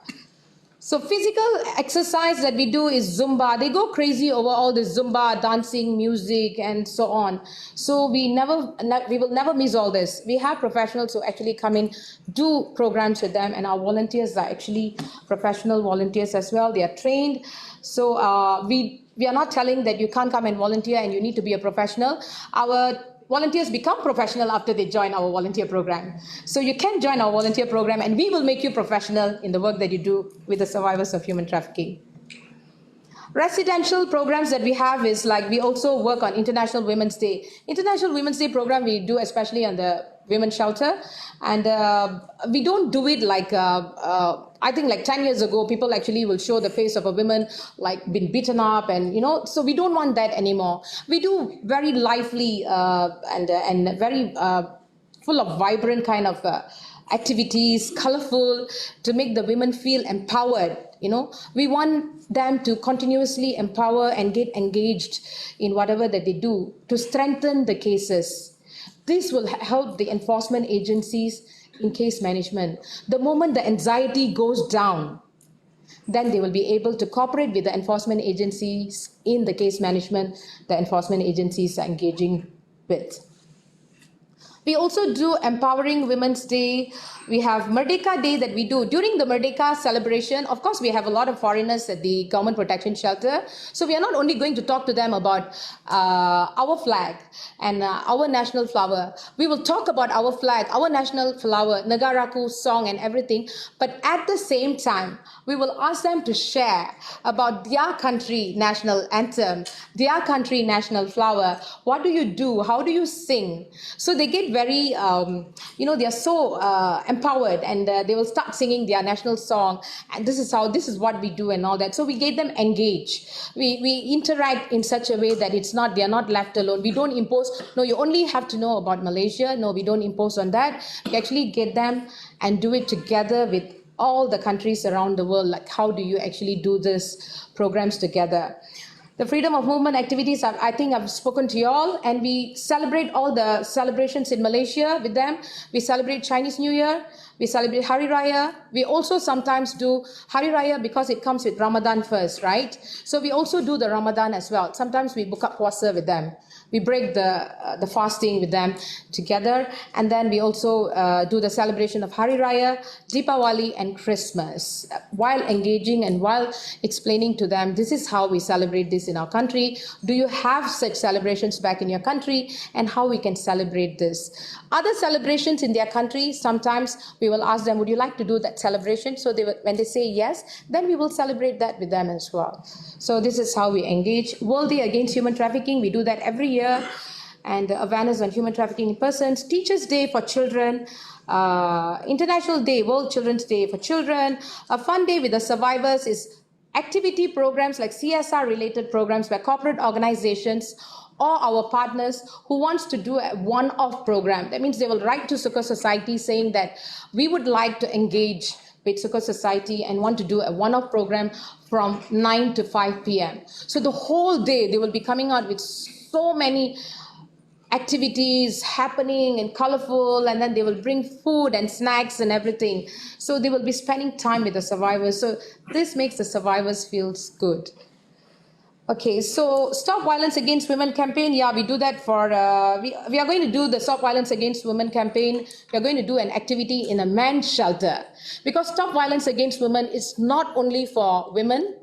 So physical exercise that we do is Zumba. They go crazy over all this Zumba, dancing, music, and so on. So we will never miss all this. We have professionals who actually come in, do programs with them, and our volunteers are actually professional volunteers as well. They are trained. So we are not telling that you can't come and volunteer and you need to be a professional. Our volunteers become professional after they join our volunteer program. So you can join our volunteer program and we will make you professional in the work that you do with the survivors of human trafficking. Residential programs that we have is like we also work on International Women's Day. International Women's Day program we do especially on the women's shelter. And we don't do it like, I think like 10 years ago, people actually will show the face of a woman like been beaten up and, so we don't want that anymore. We do very lively and very full of vibrant kind of activities, colorful, to make the women feel empowered. We want them to continuously empower and get engaged in whatever that they do to strengthen the cases. This will help the enforcement agencies in case management. The moment the anxiety goes down, then they will be able to cooperate with the enforcement agencies in the case management the enforcement agencies are engaging with. We also do Empowering Women's Day. We have Merdeka Day that we do. During the Merdeka celebration, of course, we have a lot of foreigners at the Government Protection Shelter. So we are not only going to talk to them about our flag and our national flower. We will talk about our flag, our national flower, Negaraku song and everything. But at the same time, we will ask them to share about their country national anthem, their country national flower. What do you do? How do you sing? So they get very, they are so empowered and they will start singing their national song. And this is what we do and all that. So we get them engaged. We interact in such a way that they are not left alone. We don't impose, no, you only have to know about Malaysia. No, we don't impose on that. We actually get them and do it together with all the countries around the world. Like, how do you actually do this programs together? The freedom of movement activities, I think I've spoken to you all, and we celebrate all the celebrations in Malaysia with them. We celebrate Chinese New Year, we celebrate Hari Raya. We also sometimes do Hari Raya because it comes with Ramadan first, right? So we also do the Ramadan as well. Sometimes we book up puasa with them. We break the fasting with them together, and then we also do the celebration of Hari Raya, Deepawali, and Christmas, while engaging and while explaining to them, this is how we celebrate this in our country. Do you have such celebrations back in your country, and how we can celebrate this? Other celebrations in their country, sometimes we will ask them, would you like to do that celebration? So when they say yes, then we will celebrate that with them as well. So this is how we engage. World Day Against Human Trafficking, we do that every year. And awareness on human trafficking in persons. Teachers' Day for children. International Day, World Children's Day for children. A fun day with the survivors is activity programs like CSR related programs where corporate organizations or our partners who wants to do a one-off program. That means they will write to Sukha Society saying that we would like to engage with Sukha Society and want to do a one-off program from 9 to 5 p.m. So the whole day they will be coming out with so many activities happening and colorful, and then they will bring food and snacks and everything. So they will be spending time with the survivors. So this makes the survivors feel good. Okay, so Stop Violence Against Women campaign. Yeah, we do that for, we are going to do the Stop Violence Against Women campaign. We are going to do an activity in a men's shelter. Because Stop Violence Against Women is not only for women,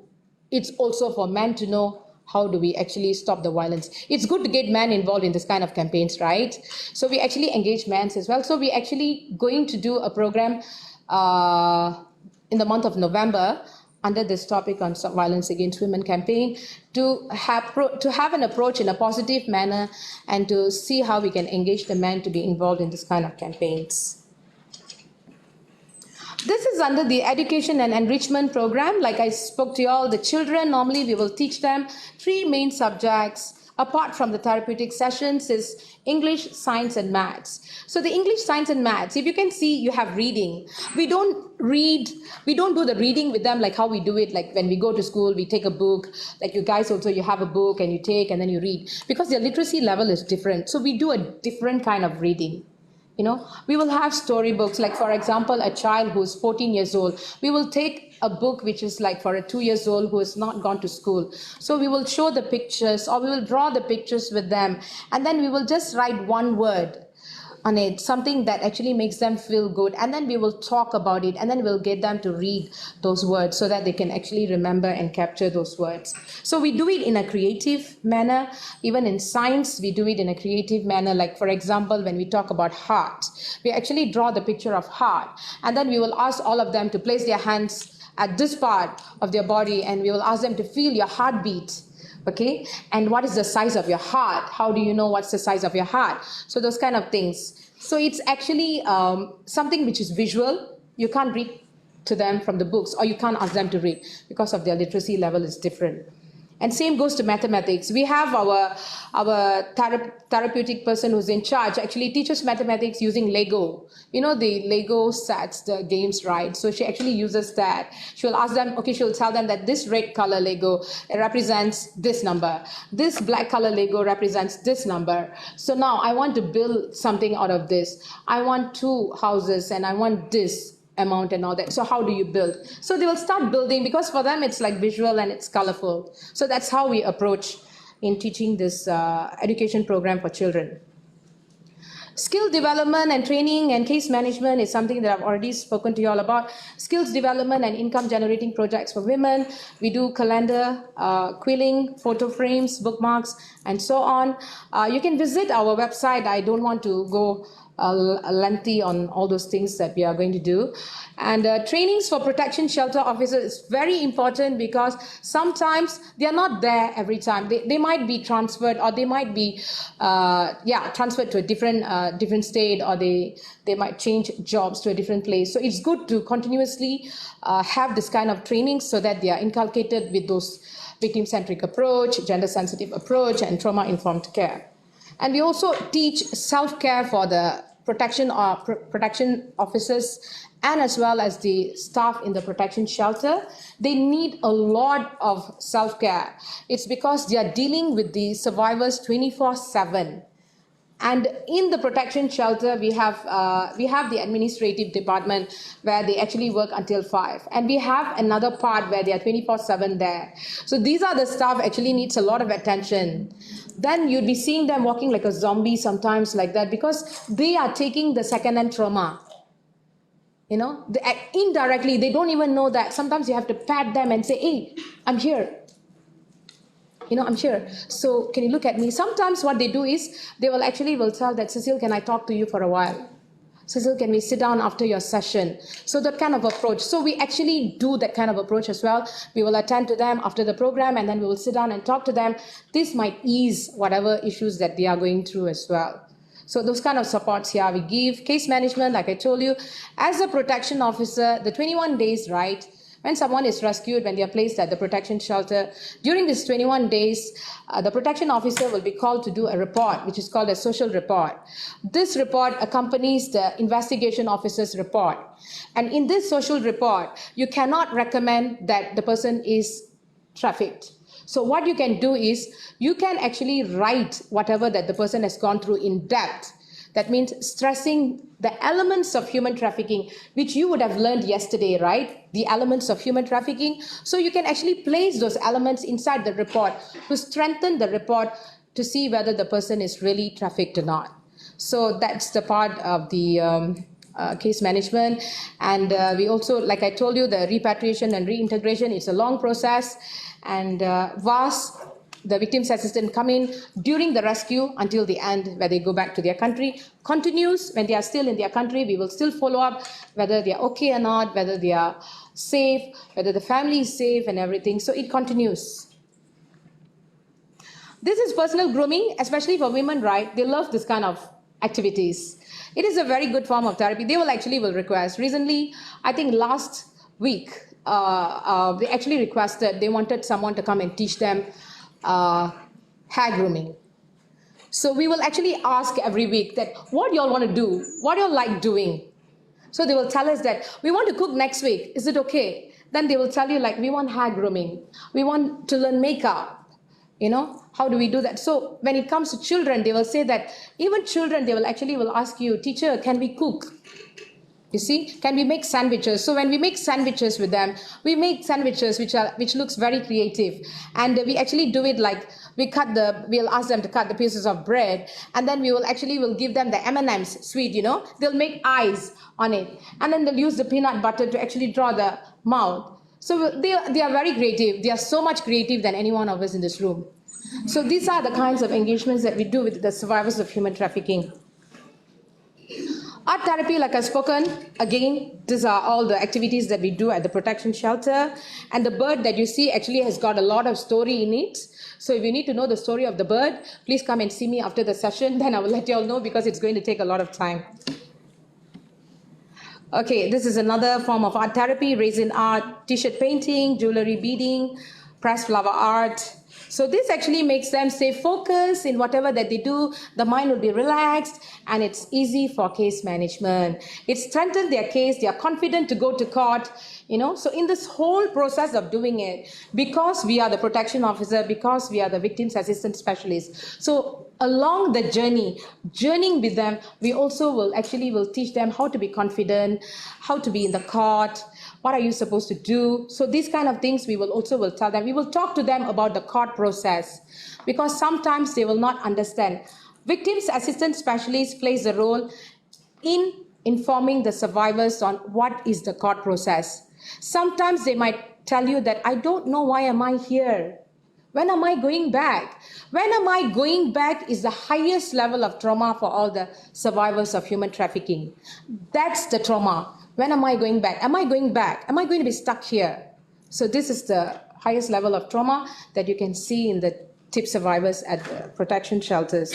it's also for men to know how do we actually stop the violence. It's good to get men involved in this kind of campaigns, right? So we actually engage men as well. So we're actually going to do a program in the month of November under this topic on Stop Violence Against Women campaign to have an approach in a positive manner and to see how we can engage the men to be involved in this kind of campaigns. This is under the education and enrichment program. Like I spoke to you all, the children, normally we will teach them 3 main subjects. Apart from the therapeutic sessions is English, science and maths. So the English, science and maths, if you can see, you have reading. We don't do the reading with them like how we do it, like when we go to school, we take a book, like you guys also, you have a book and you take and then you read. Because their literacy level is different. So we do a different kind of reading. You know, we will have storybooks, like for example, a child who's 14 years old. We will take a book which is like for a 2 years old who has not gone to school. So we will show the pictures or we will draw the pictures with them. And then we will just write one word on it, something that actually makes them feel good. And then we will talk about it and then we'll get them to read those words so that they can actually remember and capture those words. So we do it in a creative manner. Even in science, we do it in a creative manner. Like for example, when we talk about heart, we actually draw the picture of heart. And then we will ask all of them to place their hands at this part of their body and we will ask them to feel your heartbeat. Okay, and what is the size of your heart? How do you know what's the size of your heart? So those kind of things. So it's actually something which is visual. You can't read to them from the books or you can't ask them to read because of their literacy level is different. And same goes to mathematics. We have our therapeutic person who's in charge actually teaches mathematics using Lego. You know, the Lego sets, the games, right? So she actually uses that. She'll ask them, okay, she'll tell them that this red color Lego represents this number. This black color Lego represents this number. So now I want to build something out of this. I want 2 houses and I want this amount and all that. So how do you build? So they will start building because for them it's like visual and it's colorful. So that's how we approach in teaching this education program for children. Skill development and training and case management is something that I've already spoken to you all about. Skills development and income generating projects for women. We do calendar, quilling, photo frames, bookmarks, and so on. You can visit our website. I don't want to go lengthy on all those things that we are going to do. And trainings for protection shelter officers is very important because sometimes they are not there every time. They might be transferred or they might be transferred to a different state or they might change jobs to a different place. So it's good to continuously have this kind of training so that they are inculcated with those victim-centric approach, gender-sensitive approach, and trauma-informed care. And we also teach self-care for the protection officers and as well as the staff in the protection shelter. They need a lot of self-care. It's because they are dealing with the survivors 24/7. And in the protection shelter, we have the administrative department where they actually work until 5. And we have another part where they are 24/7 there. So these are the staff actually needs a lot of attention. Then you'd be seeing them walking like a zombie sometimes like that because they are taking the second-hand trauma. You know, indirectly, they don't even know that. Sometimes you have to pat them and say, hey, I'm here. You know, I'm here. So can you look at me? Sometimes what they do is they will tell that, Cecile, can I talk to you for a while? Cecile, can we sit down after your session? So that kind of approach. So we actually do that kind of approach as well. We will attend to them after the program and then we will sit down and talk to them. This might ease whatever issues that they are going through as well. So those kind of supports here we give. Case management, like I told you, as a protection officer, the 21 days, right? When someone is rescued, when they are placed at the protection shelter, during these 21 days, the protection officer will be called to do a report, which is called a social report. This report accompanies the investigation officer's report. And in this social report, you cannot recommend that the person is trafficked. So what you can do is, you can actually write whatever that the person has gone through in depth. That means stressing the elements of human trafficking, which you would have learned yesterday, right? The elements of human trafficking. So you can actually place those elements inside the report to strengthen the report to see whether the person is really trafficked or not. So that's the part of the case management. And we also, like I told you, the repatriation and reintegration, it's a long process. And the victim's assistant come in during the rescue until the end, where they go back to their country. Continues when they are still in their country. We will still follow up whether they are okay or not, whether they are safe, whether the family is safe and everything. So it continues. This is personal grooming, especially for women, right? They love this kind of activities. It is a very good form of therapy. They will request. Recently, I think last week, they actually requested, they wanted someone to come and teach them hair grooming. So we will actually ask every week that what you all want to do, what you all like doing. So they will tell us that we want to cook next week, is it okay? Then they will tell you, like, we want hair grooming, we want to learn makeup, how do we do that? So when it comes to children, they will say that even children, they will ask you, teacher, can we cook? You see, can we make sandwiches? So when we make sandwiches with them, we make sandwiches which looks very creative. And we actually do it like, we'll ask them to cut the pieces of bread, and then we'll give them the M&M's sweet, They'll make eyes on it. And then they'll use the peanut butter to actually draw the mouth. So they are very creative. They are so much creative than any one of us in this room. So these are the kinds of engagements that we do with the survivors of human trafficking. Art therapy, like I've spoken, again, these are all the activities that we do at the protection shelter. And the bird that you see actually has got a lot of story in it. So if you need to know the story of the bird, please come and see me after the session. Then I will let you all know, because it's going to take a lot of time. Okay, this is another form of art therapy: resin art, t-shirt painting, jewelry beading, pressed flower art. So this actually makes them stay focused in whatever that they do. The mind will be relaxed, and it's easy for case management. It strengthens their case. They are confident to go to court. So in this whole process of doing it, because we are the protection officer, because we are the victims assistance specialist, so along the journeying with them, we also will teach them how to be confident, how to be in the court, what are you supposed to do. So these kind of things we will tell them. We will talk to them about the court process, because sometimes they will not understand. Victims assistance specialist plays a role in informing the survivors on what is the court process. Sometimes they might tell you that, I don't know, why am I here? When am I going back? When am I going back is the highest level of trauma for all the survivors of human trafficking. That's the trauma. When am I going back? Am I going back? Am I going to be stuck here? So this is the highest level of trauma that you can see in the TIP survivors at the protection shelters.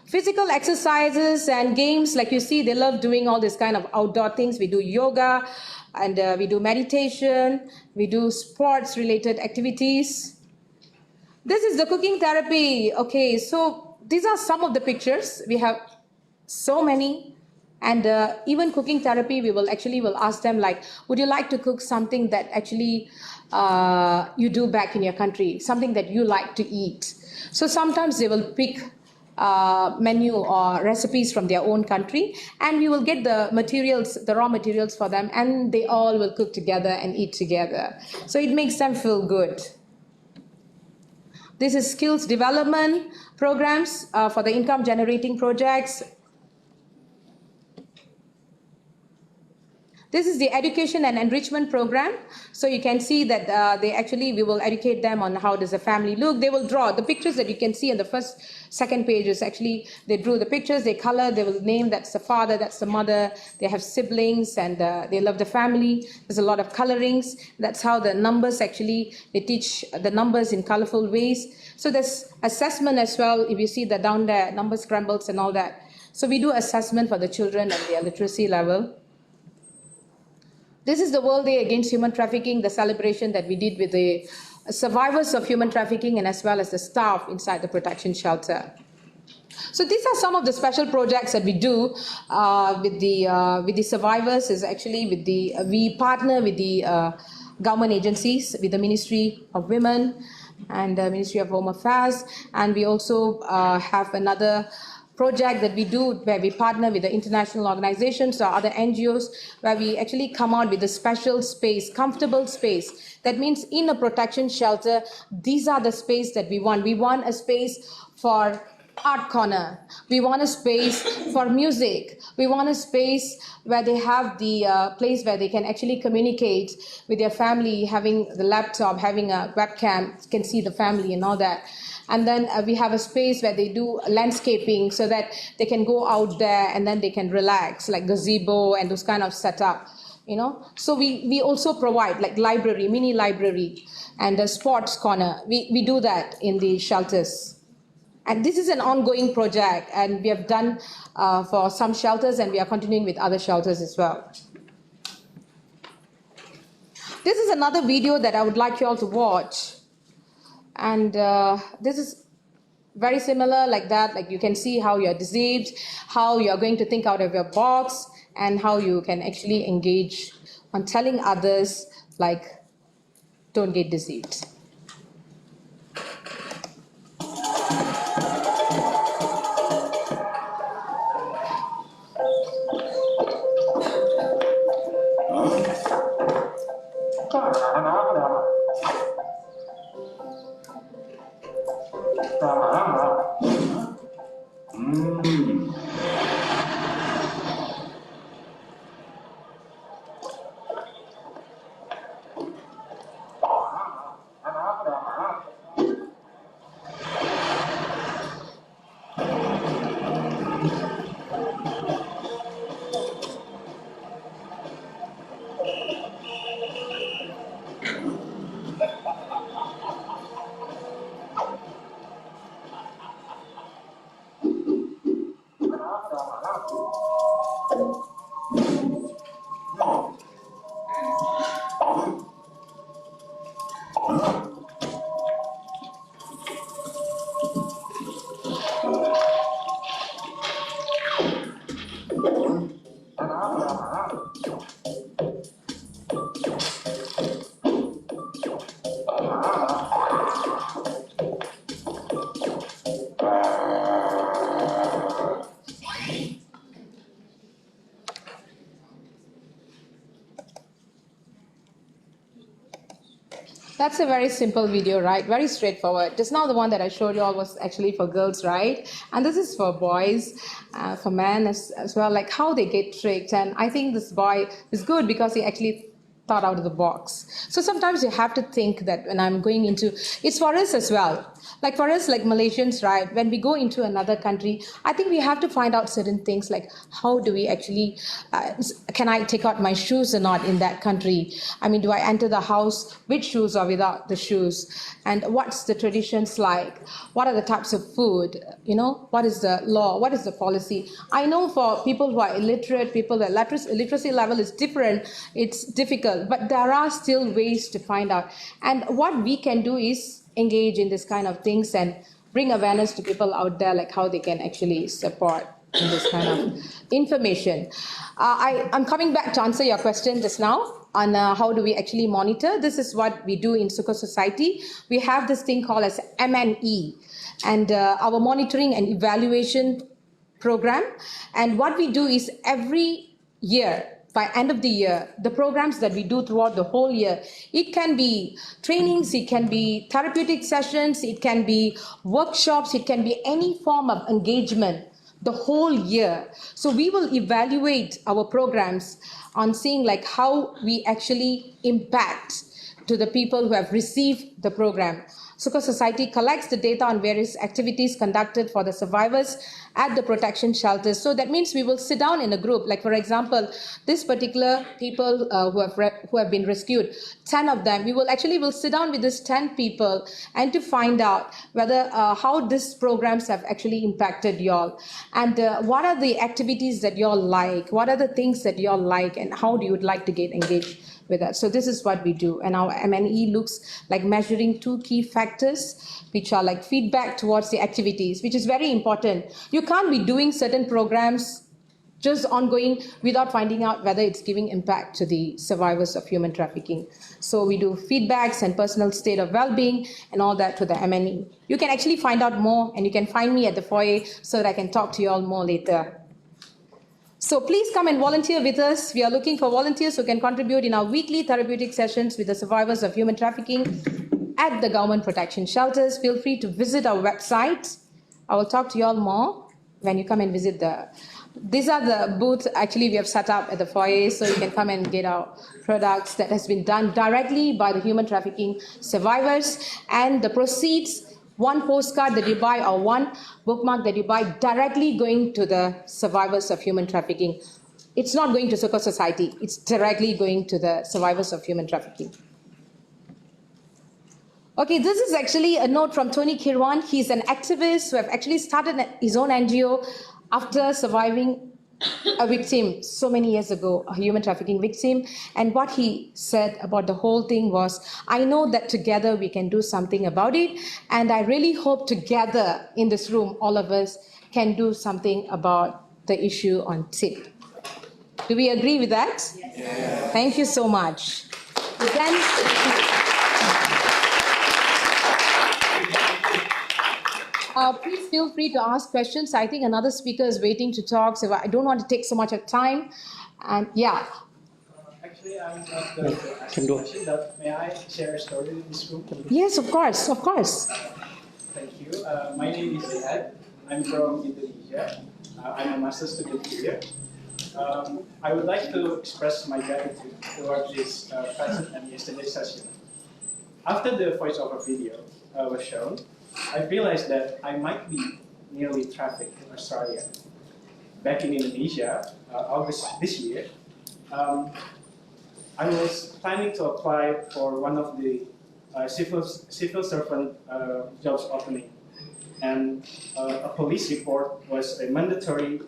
Physical exercises and games, like you see, they love doing all this kind of outdoor things. We do yoga, and we do meditation, we do sports-related activities. This is the cooking therapy. Okay, so these are some of the pictures. We have so many. And even cooking therapy, we will ask them, like, would you like to cook something that actually you do back in your country, something that you like to eat? So sometimes they will pick menu or recipes from their own country, and we will get the raw materials for them, and they all will cook together and eat together. So it makes them feel good. This is skills development programs for the income generating projects. This is the education and enrichment program. So you can see that we will educate them on how does a family look. They will draw the pictures that you can see in the second page is actually, they drew the pictures, they color, they will name, that's the father, that's the mother, they have siblings, and they love the family. There's a lot of colorings. That's how the numbers they teach the numbers in colorful ways. So there's assessment as well. If you see that down there, number scrambles and all that. So we do assessment for the children and their literacy level. This is the World Day Against Human Trafficking, the celebration that we did with the survivors of human trafficking and as well as the staff inside the protection shelter. So these are some of the special projects that we do with the survivors. Is actually with the we partner with the government agencies, with the Ministry of Women and the Ministry of Home Affairs, and we also have another project that we do where we partner with the international organizations or other NGOs, where we actually come out with a special space, comfortable space. That means in a protection shelter, these are the space that we want. We want a space for art corner. We want a space for music. We want a space where they have the place where they can actually communicate with their family, having the laptop, having a webcam, can see the family and all that. And then we have a space where they do landscaping so that they can go out there and then they can relax, like gazebo and those kind of setup, you know. So we also provide like library, mini library, and a sports corner. We do that in the shelters. And this is an ongoing project, and we have done for some shelters, and we are continuing with other shelters as well. This is another video that I would like you all to watch. And this is very similar like that. Like you can see how you're deceived, how you're going to think out of your box, and how you can actually engage on telling others, like, don't get deceived. That's a very simple video, right? Very straightforward. Just now the one that I showed you all was actually for girls, right? And this is for boys, for men as well, like how they get tricked. And I think this boy is good because he actually thought out of the box. So sometimes you have to think that when I'm going into, it's for us as well. Like for us, like Malaysians, right? When we go into another country, I think we have to find out certain things like how do we actually, can I take out my shoes or not in that country? I mean, do I enter the house with shoes or without the shoes? And what's the traditions like? What are the types of food? You know, what is the law? What is the policy? I know for people who are illiterate, people, the literacy level is different. It's difficult, but there are still ways to find out. And what we can do is engage in this kind of things and bring awareness to people out there, like how they can actually support in this kind of information. I'm coming back to answer your question just now on how do we actually monitor. This is what we do in Sukha Society. We have this thing called as MNE, and our monitoring and evaluation program. And what we do is every year, by end of the year, the programs that we do throughout the whole year, it can be trainings, it can be therapeutic sessions, it can be workshops, it can be any form of engagement the whole year. So we will evaluate our programs on seeing like how we actually impact to the people who have received the program. Sukha Society collects the data on various activities conducted for the survivors at the protection shelters. So that means we will sit down in a group. Like, for example, this particular people who have been rescued, 10 of them, will sit down with these 10 people and to find out whether how these programs have actually impacted y'all, and what are the activities that y'all like, what are the things that y'all like, and how do you would like to get engaged with us. So this is what we do, and our MNE looks like measuring two key factors, which are like feedback towards the activities, which is very important. You can't be doing certain programs just ongoing without finding out whether it's giving impact to the survivors of human trafficking. So we do feedbacks and personal state of well-being and all that to the MNE. You can actually find out more, and you can find me at the foyer so that I can talk to you all more later. So please come and volunteer with us. We are looking for volunteers who can contribute in our weekly therapeutic sessions with the survivors of human trafficking at the government protection shelters. Feel free to visit our website. I will talk to you all more when you come and visit these are the booths actually we have set up at the foyer, so you can come and get our products that has been done directly by the human trafficking survivors, and the proceeds, one postcard that you buy or one bookmark that you buy, directly going to the survivors of human trafficking. It's not going to Sukha Society, it's directly going to the survivors of human trafficking. Okay, this is actually a note from Tony Kirwan. He's an activist who have actually started his own NGO after surviving a victim so many years ago, a human trafficking victim. And what he said about the whole thing was, I know that together we can do something about it. And I really hope together in this room, all of us can do something about the issue on tip. Do we agree with that? Yes. Thank you so much. Please feel free to ask questions. I think another speaker is waiting to talk, so I don't want to take so much of time. And yeah. Actually, I'm not going to ask a question, but may I share a story in this room? Yes, of course, of course. Thank you. My name is Zayad. I'm from Indonesia. I'm a master's student here. I would like to express my gratitude towards this present and yesterday's session. After the voiceover video was shown, I realized that I might be nearly trafficked in Australia. Back in Indonesia, August this year, I was planning to apply for one of the civil servant jobs opening, and a police report was a mandatory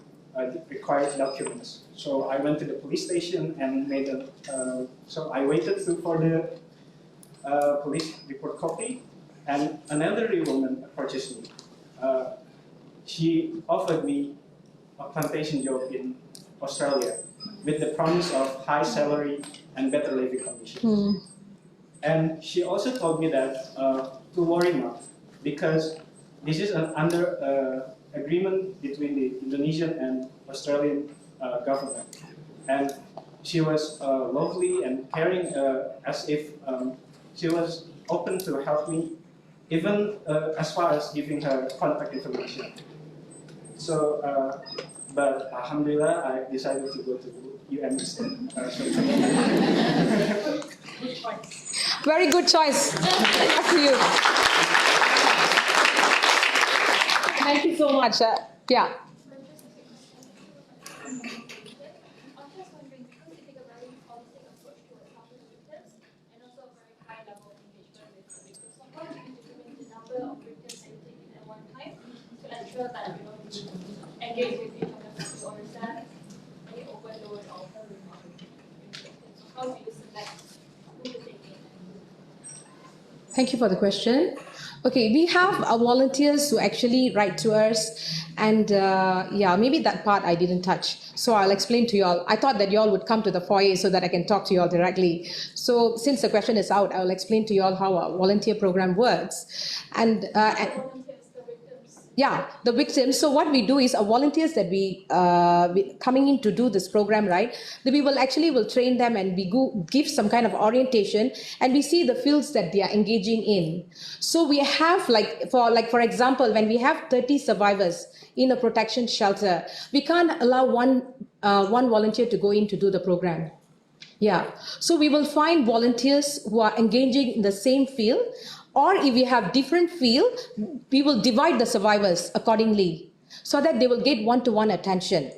required documents. So I went to the police station and made so I waited for the police report copy. And another woman approaches me. She offered me a plantation job in Australia with the promise of high salary and better living conditions. And she also told me that to worry not, because this is an under agreement between the Indonesian and Australian government. And she was lovely and caring, as if she was open to help me, even as far as giving her contact information. So, but Alhamdulillah, I decided to go to UM instead. Very good choice. Back to you. Thank you so much. Yeah. Engage with each other to understand any overload or so how do you select who to take in? Thank you for the question. Okay, we have volunteers who actually write to us, and yeah, maybe that part I didn't touch. So I'll explain to you all. I thought that you all would come to the foyer so that I can talk to you all directly. So since the question is out, I will explain to you all how our volunteer program works. And yeah, the victims. So what we do is our volunteers that we coming in to do this program, right? We will train them, and we give some kind of orientation, and we see the fields that they are engaging in. So we have for example, when we have 30 survivors in a protection shelter, we can't allow one volunteer to go in to do the program. Yeah, so we will find volunteers who are engaging in the same field, Or if we have different field, we will divide the survivors accordingly so that they will get one-to-one attention.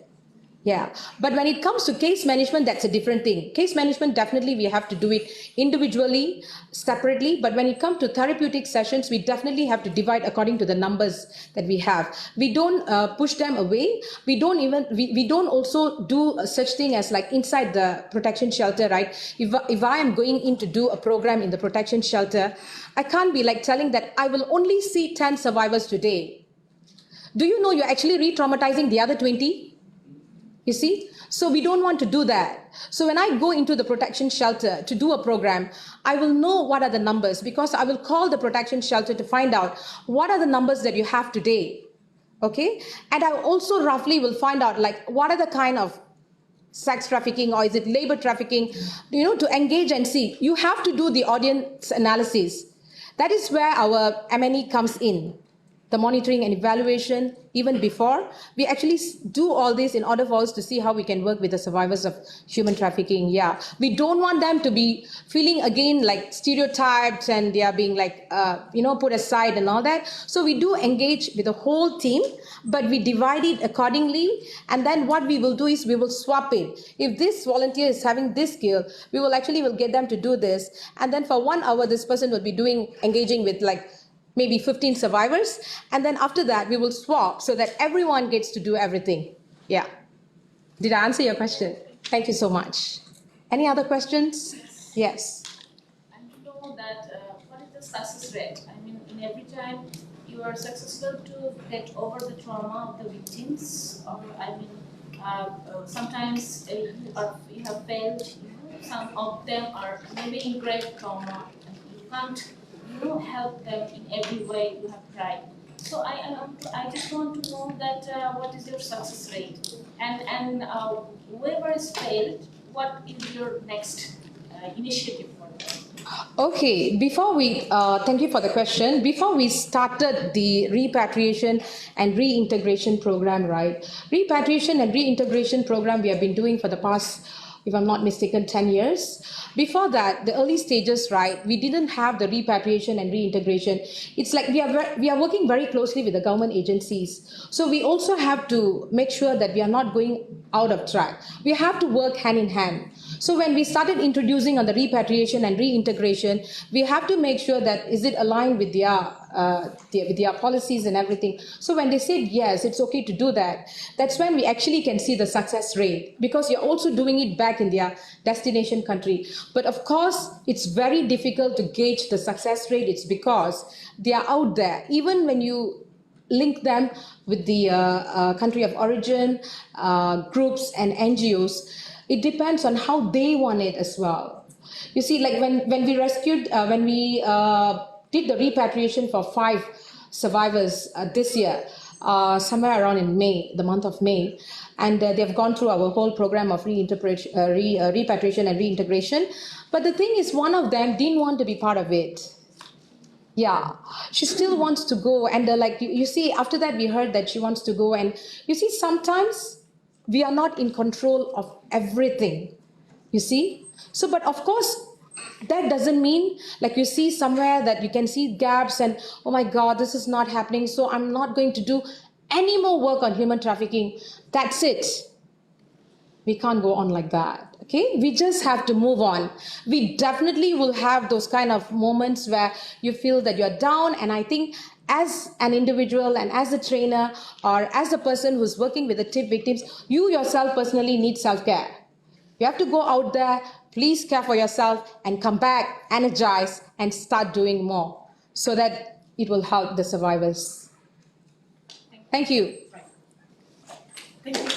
Yeah, but when it comes to case management, that's a different thing. Case management, definitely we have to do it individually, separately. But when it comes to therapeutic sessions, we definitely have to divide according to the numbers that we have. We don't push them away. We don't also do such thing as like inside the protection shelter, right? If I am going in to do a program in the protection shelter, I can't be like telling that I will only see 10 survivors today. Do you know you're actually re-traumatizing the other 20? You see? So we don't want to do that. So when I go into the protection shelter to do a program, I will know what are the numbers, because I will call the protection shelter to find out what are the numbers that you have today. Okay? And I also roughly will find out like what are the kind of sex trafficking, or is it labor trafficking, to engage and see. You have to do the audience analysis. That is where our M&E comes in. The monitoring and evaluation, even before, we actually do all this in order for us to see how we can work with the survivors of human trafficking. Yeah, we don't want them to be feeling again like stereotyped and they are being like, put aside and all that. So we do engage with the whole team, but we divide it accordingly. And then what we will do is we will swap it. If this volunteer is having this skill, we will get them to do this. And then for 1 hour, this person will be engaging with like maybe 15 survivors, and then after that we will swap so that everyone gets to do everything. Yeah. Did I answer your question? Thank you so much. Any other questions? Yes. I want to know that what is the success rate? I mean, in every time you are successful to get over the trauma of the victims, or sometimes you have failed. Some of them are maybe in grave trauma, and you can't help them in every way you have tried. So I just want to know that what is your success rate, and whoever has failed, what is your next initiative for them? Okay, before we, thank you for the question. Before we started the repatriation and reintegration program, right? Repatriation and reintegration program we have been doing for the past, if I'm not mistaken, 10 years. Before that, the early stages, right, we didn't have the repatriation and reintegration. It's like we are working very closely with the government agencies. So we also have to make sure that we are not going out of track. We have to work hand in hand. So when we started introducing on the repatriation and reintegration, we have to make sure that is it aligned with their policies and everything. So when they said yes, it's okay to do that, that's when we actually can see the success rate, because you're also doing it back in their destination country. But of course, it's very difficult to gauge the success rate. It's because they are out there. Even when you link them with the country of origin, groups and NGOs, it depends on how they want it as well. You see, like when we did the repatriation for 5 survivors this year, somewhere around in May, the month of May, and they've gone through our whole program of repatriation and reintegration. But the thing is, one of them didn't want to be part of it. Yeah, she still wants to go. And you see, after that, we heard that she wants to go. And you see, sometimes we are not in control of everything, you see. So, but of course, that doesn't mean like you see somewhere that you can see gaps and, oh my God, this is not happening, so I'm not going to do any more work on human trafficking. That's it. We can't go on like that. Okay, we just have to move on. We definitely will have those kind of moments where you feel that you're down, and I think as an individual and as a trainer or as a person who's working with the TIP victims, you yourself personally need self-care. You have to go out there, please care for yourself, and come back energized and start doing more so that it will help the survivors. Thank you. Thank you.